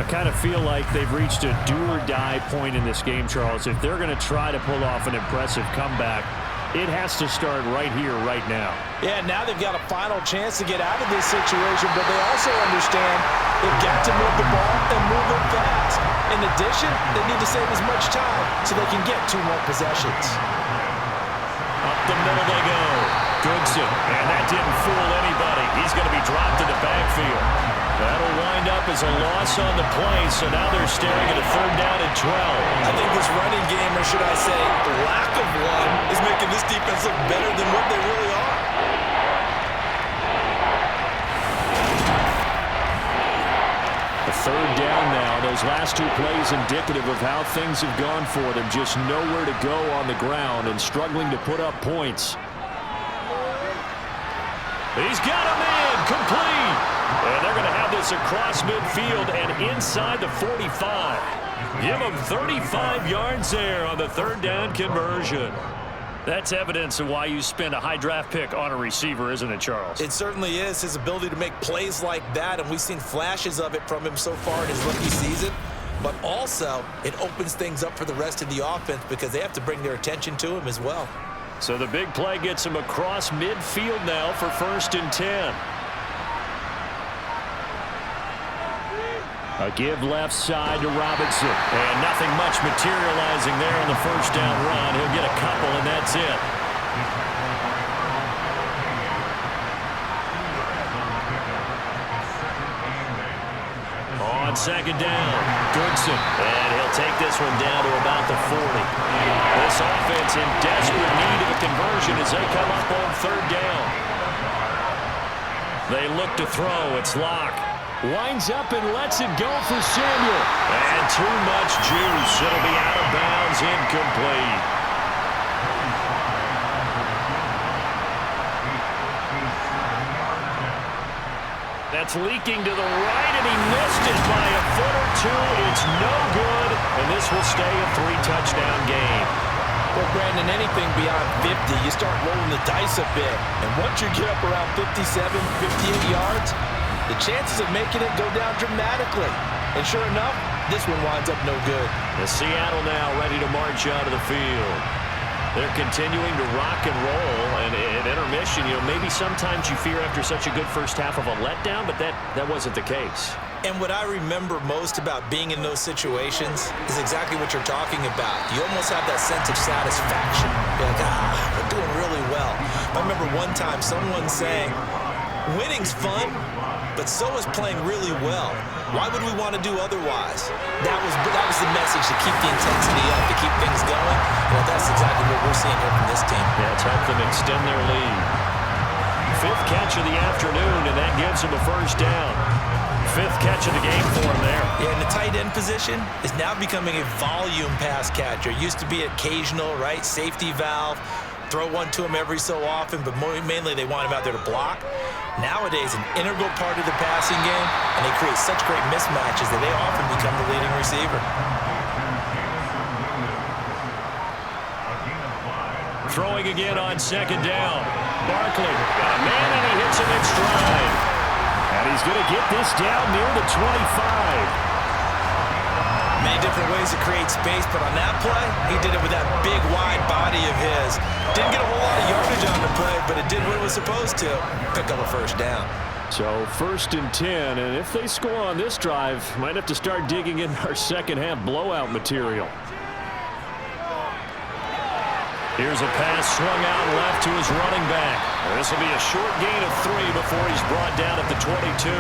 I kind of feel like they've reached a do-or-die point in this game, Charles. If they're going to try to pull off an impressive comeback, it has to start right here, right now.
Yeah, now they've got a final chance to get out of this situation, but they also understand they've got to move the ball and move it fast. In addition, they need to save as much time so they can get 2 more possessions.
Up the middle they go. Goodson, and that didn't fool anybody. He's going to be dropped in the backfield. That'll wind up as a loss on the play, so now they're staring at a 3rd down and 12.
I think this running game, or should I say the lack of one, is making this defense look better than what they really are.
A 3rd down now. They'll those last two plays indicative of how things have gone for them. Just nowhere to go on the ground and struggling to put up points.
He's got him in, complete. And they're going to have this across midfield and inside the 45. Give him 35 yards there on the third down conversion. That's evidence of why you spend a high draft pick on a receiver, isn't it, Charles?
It certainly is. His ability to make plays like that, and we've seen flashes of it from him so far in his rookie season. But also, it opens things up for the rest of the offense because they have to bring their attention to him as well.
So the big play gets him across midfield now for 1st and 10.
A give left side to Robinson.
And nothing much materializing there on the first down run. He'll get a couple, and that's it. On 2nd down, Goodson. And he'll take this one down to about the 40. This offense in desperate need of a conversion as they come up on 3rd down. They look to throw. It's Locke.
Winds up and lets it go for Samuel.
And too much juice. It'll be out of bounds, incomplete. That's leaking to the right, and he missed it by a foot or two. It's no good, and this will stay a 3-touchdown game.
Well, Brandon, anything beyond 50, you start rolling the dice a bit. And once you get up around 57, 58 yards, the chances of making it go down dramatically. And sure enough, this one winds up no good.
The Seattle now ready to march out of the field. They're continuing to rock and roll, and at intermission, maybe sometimes you fear after such a good first half of a letdown, but that wasn't the case.
And what I remember most about being in those situations is exactly what you're talking about. You almost have that sense of satisfaction. You're like, we're doing really well. I remember one time someone saying, winning's fun, but so is playing really well. Why would we want to do otherwise? That was the message, to keep the intensity up, to keep things going. Well, that's exactly what we're seeing here from this team.
Yeah, it's helped them extend their lead. 5th catch of the afternoon, and that gives them a first down. 5th catch of the game for him there.
Yeah, and the tight end position is now becoming a volume pass catcher. It used to be occasional, right? Safety valve. Throw one to him every so often, but mainly they want him out there to block. Nowadays, an integral part of the passing game, and they create such great mismatches that they often become the leading receiver.
Throwing again on 2nd down. Barkley got a man, and he hits him in stride.
And he's going to get this down near the 25.
Many different ways to create space, but on that play, he did it with that big, wide body of his. Didn't get a whole lot of yardage on the play, but it did what it was supposed to. Pick up a first down.
So 1st and 10, and if they score on this drive, might have to start digging in our second half blowout material.
Here's a pass swung out left to his running back. This will be a short gain of 3 before he's brought down at the 22.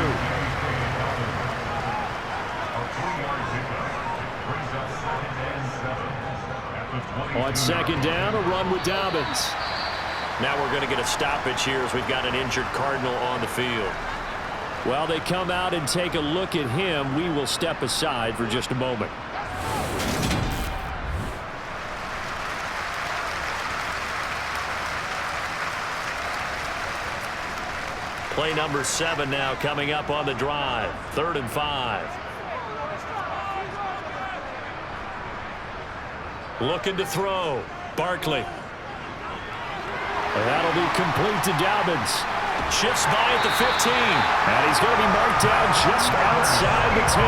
On 2nd down, a run with Dobbins.
Now we're going to get a stoppage here as we've got an injured Cardinal on the field.
While they come out and take a look at him, we will step aside for just a moment.
Play number 7 now coming up on the drive. 3rd and 5. Looking to throw. Barkley.
And that'll be complete to Dobbins.
Shifts by at the 15.
And he's going to be marked down just outside the 10.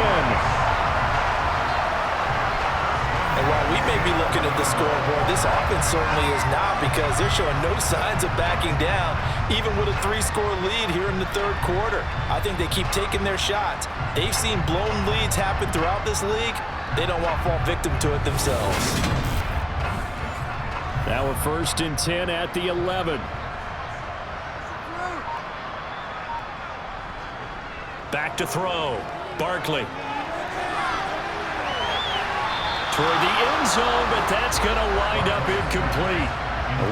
And while we may be looking at the scoreboard, this offense certainly is not, because they're showing no signs of backing down, even with a 3-score lead here in the 3rd quarter. I think they keep taking their shots. They've seen blown leads happen throughout this league. They don't want to fall victim to it themselves.
Now a 1st and 10 at the 11.
Back to throw. Barkley. Toward the end zone, but that's going to wind up incomplete.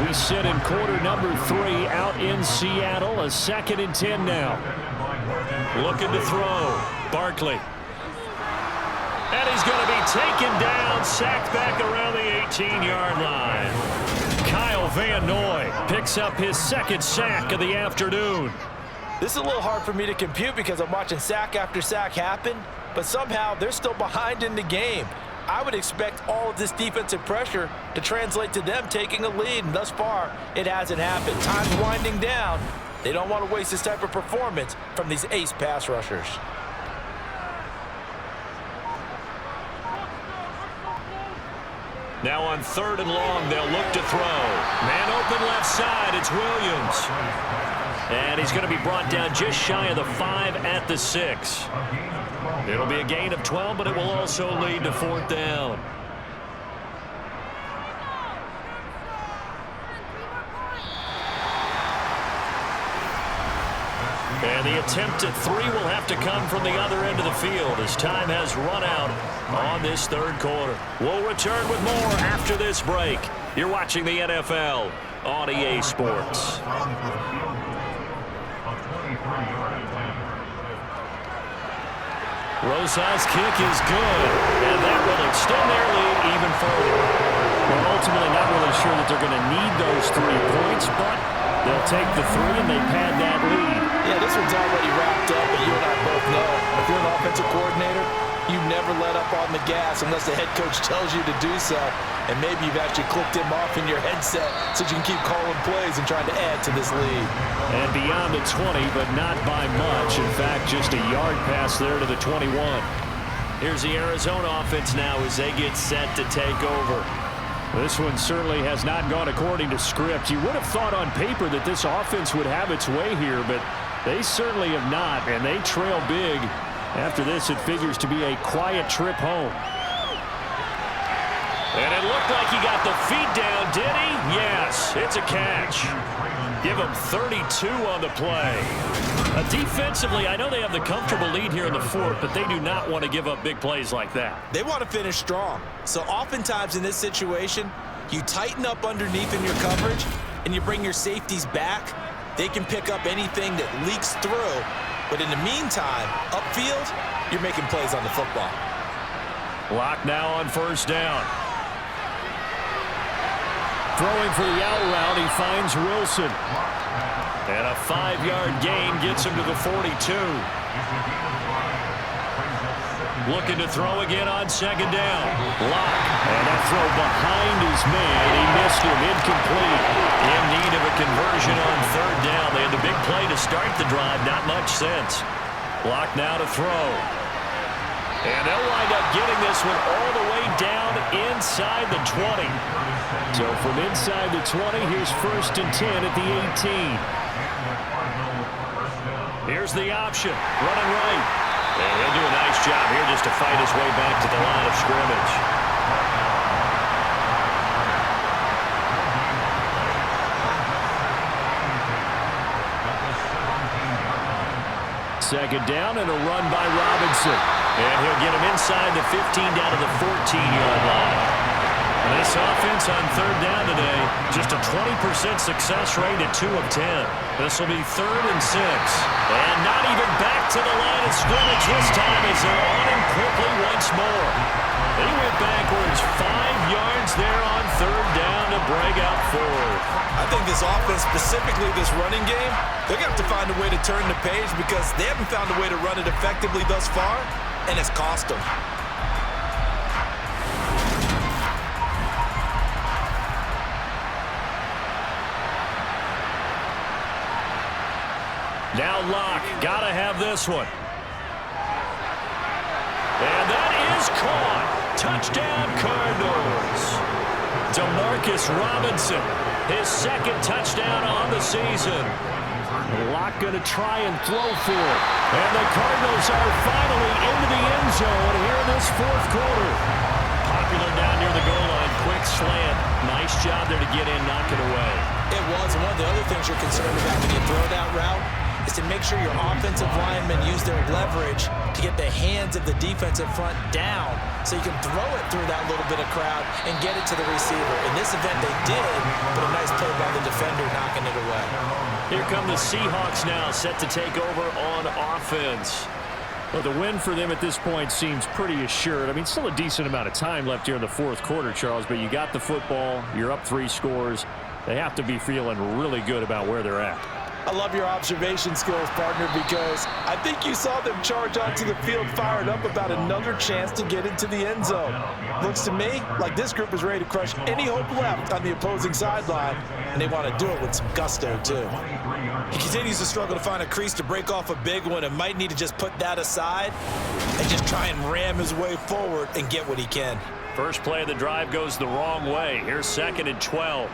We sit in quarter number 3 out in Seattle. A 2nd and 10 now.
Looking to throw. Barkley. And he's going to be taken down, sacked back around the 18-yard line. Kyle Van Noy picks up his second sack of the afternoon.
This is a little hard for me to compute because I'm watching sack after sack happen, but somehow they're still behind in the game. I would expect all of this defensive pressure to translate to them taking a lead, and thus far, it hasn't happened. Time's winding down. They don't want to waste this type of performance from these ace pass rushers.
Now on 3rd and long, they'll look to throw. Man open left side, it's Williams. And he's going to be brought down just shy of the 5 at the 6. It'll be a gain of 12, but it will also lead to 4th down. And the attempt at 3 will have to come from the other end of the field as time has run out on this 3rd quarter. We'll return with more after this break. You're watching the NFL on EA Sports. Rosa's kick is good, and that will extend their lead even further.
Well, ultimately not really sure that they're going to need those 3 points, but they'll take the 3 and they pad that lead.
Yeah, this one's already wrapped up, and you and I both know if you're an offensive coordinator, you never let up on the gas unless the head coach tells you to do so. And maybe you've actually clicked him off in your headset so you can keep calling plays and trying to add to this lead.
And beyond the 20, but not by much. In fact, just a yard pass there to the 21.
Here's the Arizona offense now as they get set to take over.
This one certainly has not gone according to script. You would have thought on paper that this offense would have its way here, but they certainly have not, and they trail big. After this, it figures to be a quiet trip home.
And it looked like he got the feet down, did he? Yes, it's a catch. Give him 32 on the play. Defensively, I know they have the comfortable lead here in the 4th, but they do not want to give up big plays like that.
They want to finish strong. So oftentimes in this situation, you tighten up underneath in your coverage, and you bring your safeties back. They can pick up anything that leaks through. But in the meantime, upfield, you're making plays on the football.
Lock now on 1st down. Throwing for the out route, he finds Wilson.
And a 5-yard gain gets him to the 42. Looking to throw again on 2nd down.
Lock. And that throw behind his man. He missed him. Incomplete.
In need of a conversion on 3rd down. They had the big play to start the drive. Not much sense. Lock now to throw. And they'll wind up getting this one all the way down inside the 20.
So from inside the 20, here's 1st and 10 at the 18.
Here's the option. Running right. And he'll do a nice job here just to fight his way back to the line of scrimmage.
Second down and a run by Robinson.
And he'll get him inside the 15 down to the 14-yard line. And this offense on 3rd down today, just a 20% success rate at 2 of 10. This will be 3rd and 6. And not even back to the line of scrimmage this time as they're on him quickly once more. They went backwards 5 yards there on 3rd down to break out 4th.
I think this offense, specifically this running game, they're going to have to find a way to turn the page because they haven't found a way to run it effectively thus far, and it's cost them.
Now Locke, gotta have this one. And that is caught. Touchdown Cardinals. Demarcus Robinson, his 2nd touchdown on the season.
Locke going to try and throw for it. And the Cardinals are finally into the end zone here in this 4th quarter.
Popular down near the goal line. Quick slant. Nice job there to get in, knock it away.
It was. And one of the other things you're concerned about when you throw that route is to make sure your offensive linemen use their leverage to get the hands of the defensive front down so you can throw it through that little bit of crowd and get it to the receiver. In this event, they did, but a nice play by the defender knocking it away.
Here come the Seahawks now, set to take over on offense.
Well, the win for them at this point seems pretty assured. I mean, still a decent amount of time left here in the fourth quarter, Charles, but you got the football. You're up 3 scores. They have to be feeling really good about where they're at.
I love your observation skills, partner, because I think you saw them charge onto the field fired up about another chance to get into the end zone. Looks to me like this group is ready to crush any hope left on the opposing sideline, and they want to do it with some gusto, too. He continues to struggle to find a crease to break off a big one and might need to just put that aside and just try and ram his way forward and get what he can.
First play of the drive goes the wrong way. Here's 2nd and 12.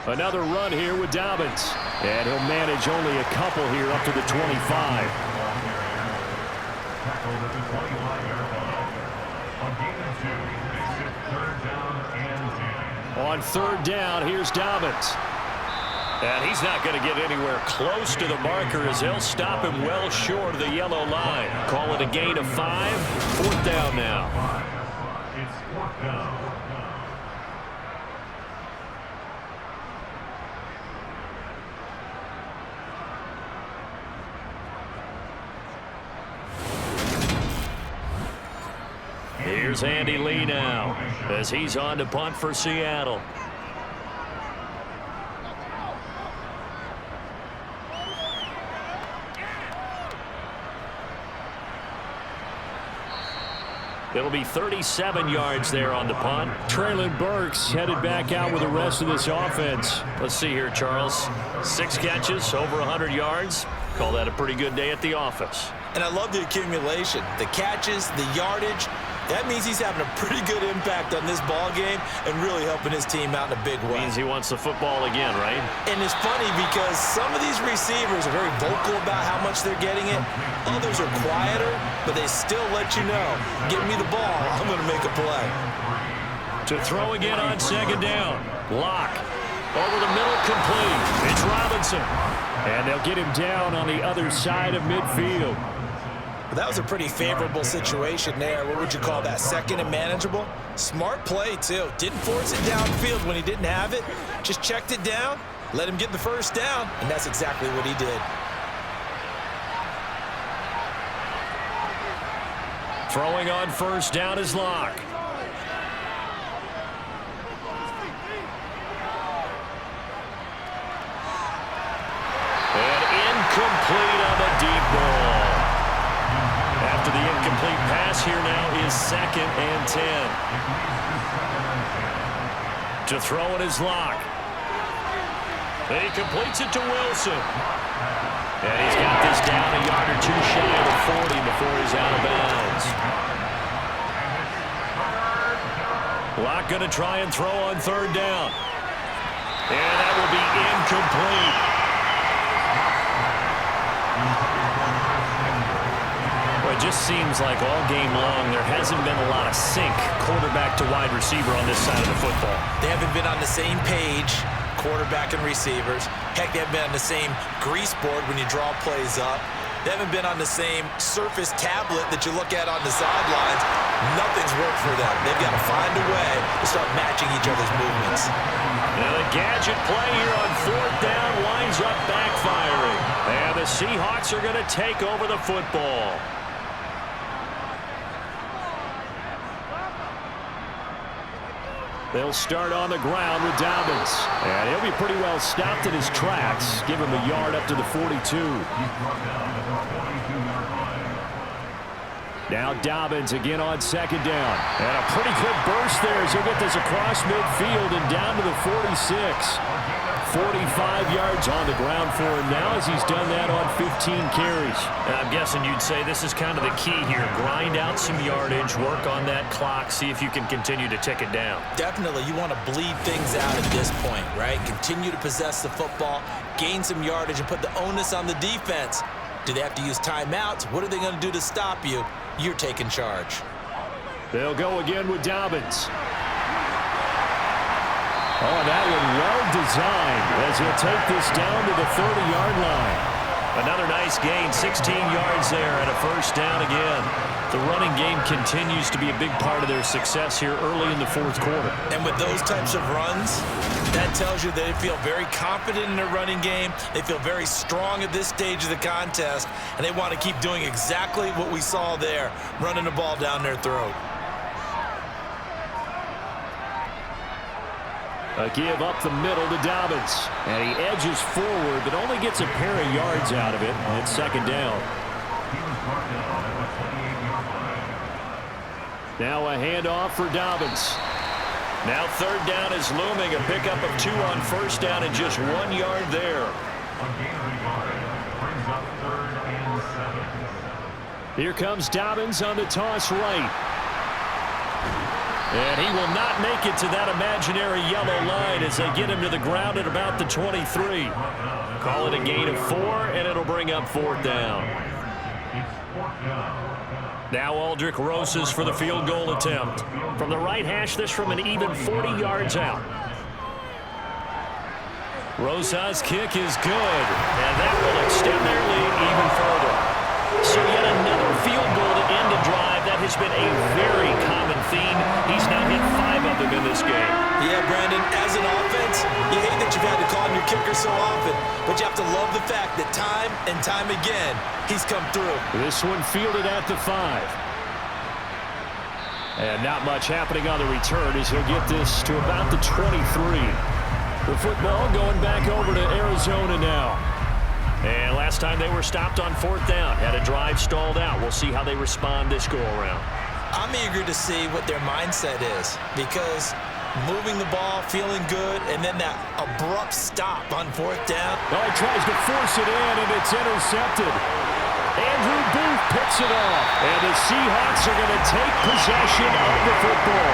Another run here with Dobbins. And he'll manage only a couple here up to the 25. On 3rd down, here's Dobbins.
And he's not going to get anywhere close to the marker as they'll stop him well short of the yellow line. Call it a gain of 5. 4th down now.
It's 4th down.
Here's Andy Lee now as he's on to punt for Seattle. It'll be 37 yards there on the punt.
Traylon Burks headed back out with the rest of this offense.
Let's see here, Charles. 6 catches, over 100 yards. Call that a pretty good day at the office.
And I love the accumulation, the catches, the yardage. That means he's having a pretty good impact on this ball game and really helping his team out in a big way.
Means he wants the football again, right?
And it's funny because some of these receivers are very vocal about how much they're getting it. Others are quieter, but they still let you know, give me the ball, I'm going to make a play.
To throw again on 2nd down. Lock. Over the middle, complete. It's Robinson.
And they'll get him down on the other side of midfield.
Well, that was a pretty favorable situation there. What would you call that? 2nd and manageable? Smart play, too. Didn't force it downfield when he didn't have it. Just checked it down, let him get the 1st down, and that's exactly what he did.
Throwing on 1st down is Lock. And incomplete on the deep ball. After the incomplete pass, here now is 2nd and 10. To throw it is Lock. He completes it to Wilson. And he's got this down a yard or 2 shy of the 40 before he's out of bounds. Lock going to try and throw on 3rd down. And that will be incomplete. It just seems like all game long there hasn't been a lot of sync quarterback to wide receiver on this side of the football.
They haven't been on the same page, quarterback and receivers. Heck, they haven't been on the same grease board when you draw plays up. They haven't been on the same surface tablet that you look at on the sidelines. Nothing's worked for them. They've got to find a way to start matching each other's movements.
Now the gadget play here on 4th down winds up backfiring. And the Seahawks are going to take over the football.
They'll start on the ground with Dobbins. And he'll be pretty well stopped in his tracks. Give him a yard up to the 42. Now Dobbins again on 2nd down. And a pretty good burst there as he'll get this across midfield and down to the 46. 45 yards on the ground for him now as he's done that on 15 carries.
And I'm guessing you'd say this is kind of the key here. Grind out some yardage, work on that clock, see if you can continue to tick it down.
Definitely, you want to bleed things out at this point, right? Continue to possess the football, gain some yardage, and put the onus on the defense. Do they have to use timeouts? What are they going to do to stop you? You're taking charge.
They'll go again with Dobbins. Oh, that one well designed as he'll take this down to the 30-yard line.
Another nice gain, 16 yards there and a first down again. The running game continues to be a big part of their success here early in the fourth quarter.
And with those types of runs, that tells you they feel very confident in their running game. They feel very strong at this stage of the contest, and they want to keep doing exactly what we saw there, running the ball down their throat.
A give up the middle to Dobbins. And he edges forward, but only gets a pair of yards out of it. And it's second down. Now a handoff for Dobbins.
Now third down is looming. A pickup of 2 on first down and just 1 yard there.
Here comes Dobbins on the toss right. And he will not make it to that imaginary yellow line as they get him to the ground at about the 23. Call it a gain of 4, and it'll bring up fourth down. Now Aldrick Rosas for the field goal attempt. From the right hash, this from an even 40 yards out. Rosas' kick is good, and that will extend their lead even further. So yet another field goal to end a drive. That has been a very common theme. He's now hit 5 of them in this game.
Yeah, Brandon, as an offense, you hate that you've had to call him your kicker so often, but you have to love the fact that time and time again, he's come through.
This one fielded at the 5. And not much happening on the return as he'll get this to about the 23. The football going back over to Arizona now. And last time they were stopped on fourth down, had a drive stalled out. We'll see how they respond this go-around.
I'm eager to see what their mindset is, because moving the ball, feeling good, and then that abrupt stop on fourth down.
Oh, he tries to force it in, and it's intercepted. Andrew Booth picks it off, and the Seahawks are going to take possession of the football.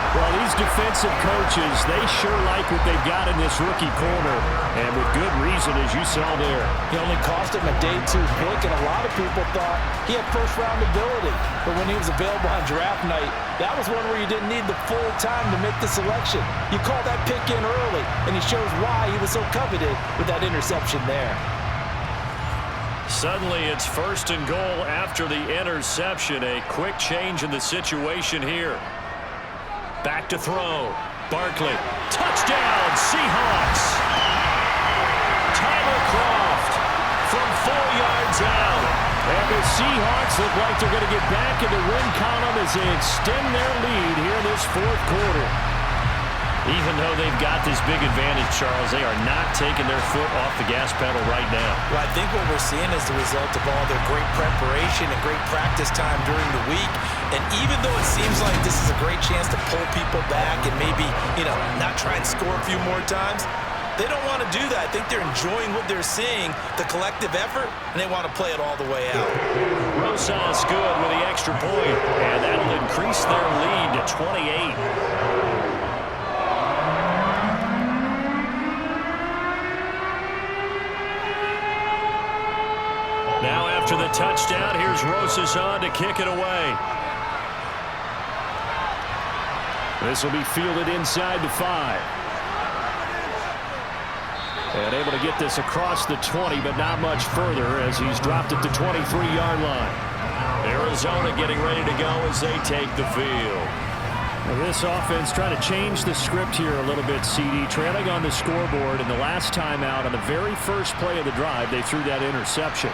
Well, these defensive coaches, they sure like what they've got in this rookie corner, and with good reason, as you saw there.
He only cost him a day 2 pick, and a lot of people thought he had first-round ability. But when he was available on draft night, that was one where you didn't need the full time to make the selection. You call that pick in early, and he shows why he was so coveted with that interception there.
Suddenly, it's first and goal after the interception. A quick change in the situation here. Back to throw. Barkley. Touchdown, Seahawks. Tyler Croft from 4 yards out.
And the Seahawks look like they're going to get back in the win column as they extend their lead here in this fourth quarter.
Even though they've got this big advantage, Charles, they are not taking their foot off the gas pedal right now.
Well, I think what we're seeing is the result of all their great preparation and great practice time during the week. And even though it seems like this is a great chance to pull people back and maybe, not try and score a few more times, they don't want to do that. I think they're enjoying what they're seeing, the collective effort, and they want to play it all the way out.
Rosas good with the extra point, and that'll increase their lead to 28. Now after the touchdown, here's Rosas on to kick it away.
This will be fielded inside the 5. And able to get this across the 20, but not much further as he's dropped at the 23-yard line.
Arizona getting ready to go as they take the field.
Now this offense trying to change the script here a little bit, CD. Trailing on the scoreboard, and the last time out on the very first play of the drive, they threw that interception.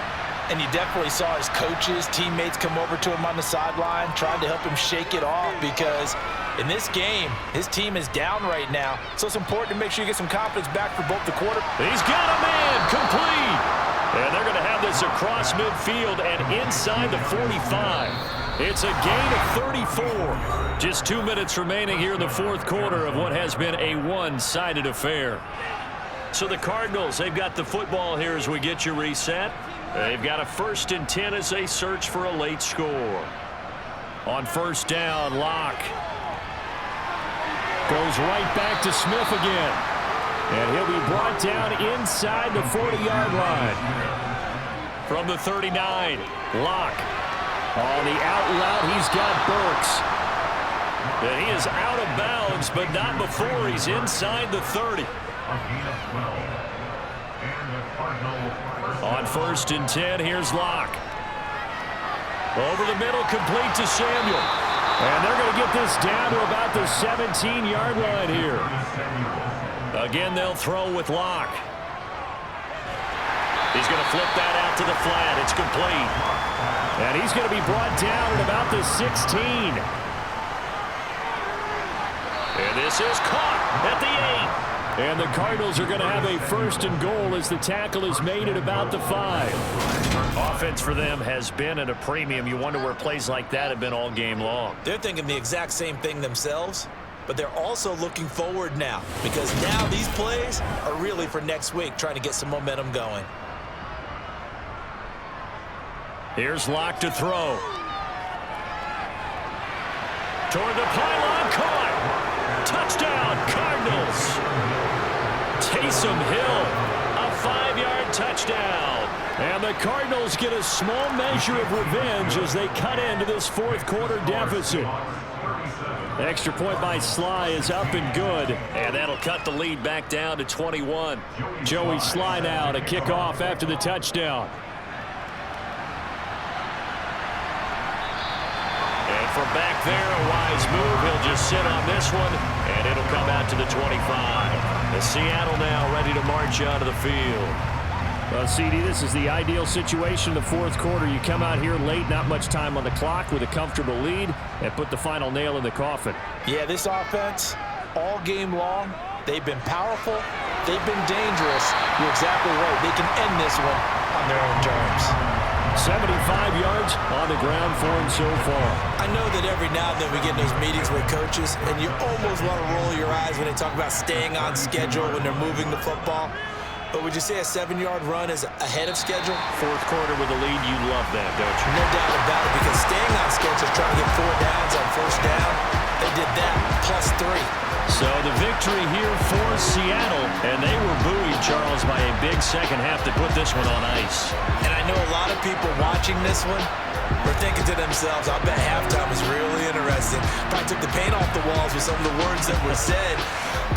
And you definitely saw his coaches, teammates come over to him on the sideline, trying to help him shake it off, because in this game, his team is down right now. So it's important to make sure you get some confidence back for both the quarter.
He's got a man complete. And they're going to have this across midfield and inside the 45. It's a gain of 34. Just 2 minutes remaining here in the fourth quarter of what has been a one-sided affair. So the Cardinals, they've got the football here as we get you reset. They've got a 1st and 10 as they search for a late score. On first down, Locke
goes right back to Smith again. And he'll be brought down inside the 40-yard line.
From the 39, Locke.
On the out route, he's got Burks.
And he is out of bounds, but not before he's inside the 30. On 1st and 10, here's Locke. Over the middle, complete to Samuel.
And they're going to get this down to about the 17-yard line here.
Again, they'll throw with Locke. He's going to flip that out to the flat. It's complete.
And he's going to be brought down at about the 16.
And this is caught at the 8.
And the Cardinals are going to have a 1st and goal as the tackle is made at about the 5.
Offense for them has been at a premium. You wonder where plays like that have been all game long.
They're thinking the exact same thing themselves, but they're also looking forward now because now these plays are really for next week, trying to get some momentum going.
Here's Locke to throw. Toward the pylon, caught. Touchdown, Cardinals. Taysom Hill, a 5-yard touchdown.
And the Cardinals get a small measure of revenge as they cut into this 4th quarter deficit. Extra point by Sly is up and good.
And that'll cut the lead back down to 21.
Joey Sly now to kick off after the touchdown.
And from back there, a wise move. He'll just sit on this one, and it'll come out to the 25. The Seattle now ready to march out of the field.
Well, CD, this is the ideal situation in the 4th quarter. You come out here late, not much time on the clock, with a comfortable lead, and put the final nail in the coffin.
Yeah, this offense, all game long, they've been powerful, they've been dangerous. You're exactly right. They can end this one on their own terms.
75 yards on the ground for him so far.
I know that every now and then we get in those meetings with coaches, and you almost want to roll your eyes when they talk about staying on schedule when they're moving the football. But would you say a 7-yard run is ahead of schedule?
4th quarter with a lead, you love that, don't you?
No doubt about it, because staying on schedule, trying to get 4 downs on 1st down, they did that plus 3.
So the victory here for Seattle, and they were buoyed, Charles, by a big second half to put this one on ice.
And I know a lot of people watching this one were thinking to themselves, I bet halftime was really interesting. Probably took the paint off the walls with some of the words that were said.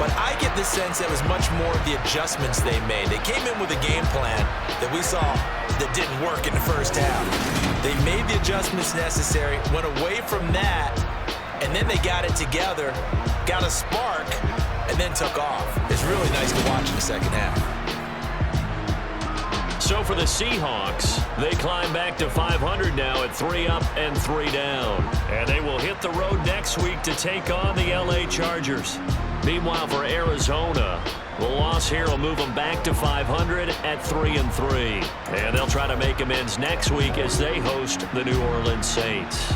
But I get the sense that was much more of the adjustments they made. They came in with a game plan that we saw that didn't work in the 1st half. They made the adjustments necessary, went away from that, and then they got it together, got a spark, and then took off. It's really nice to watch in the 2nd half.
So for the Seahawks, they climb back to 500 now at 3 up and 3 down. And they will hit the road next week to take on the LA Chargers. Meanwhile, for Arizona, the loss here will move them back to 500 at 3-3. And they'll try to make amends next week as they host the New Orleans Saints.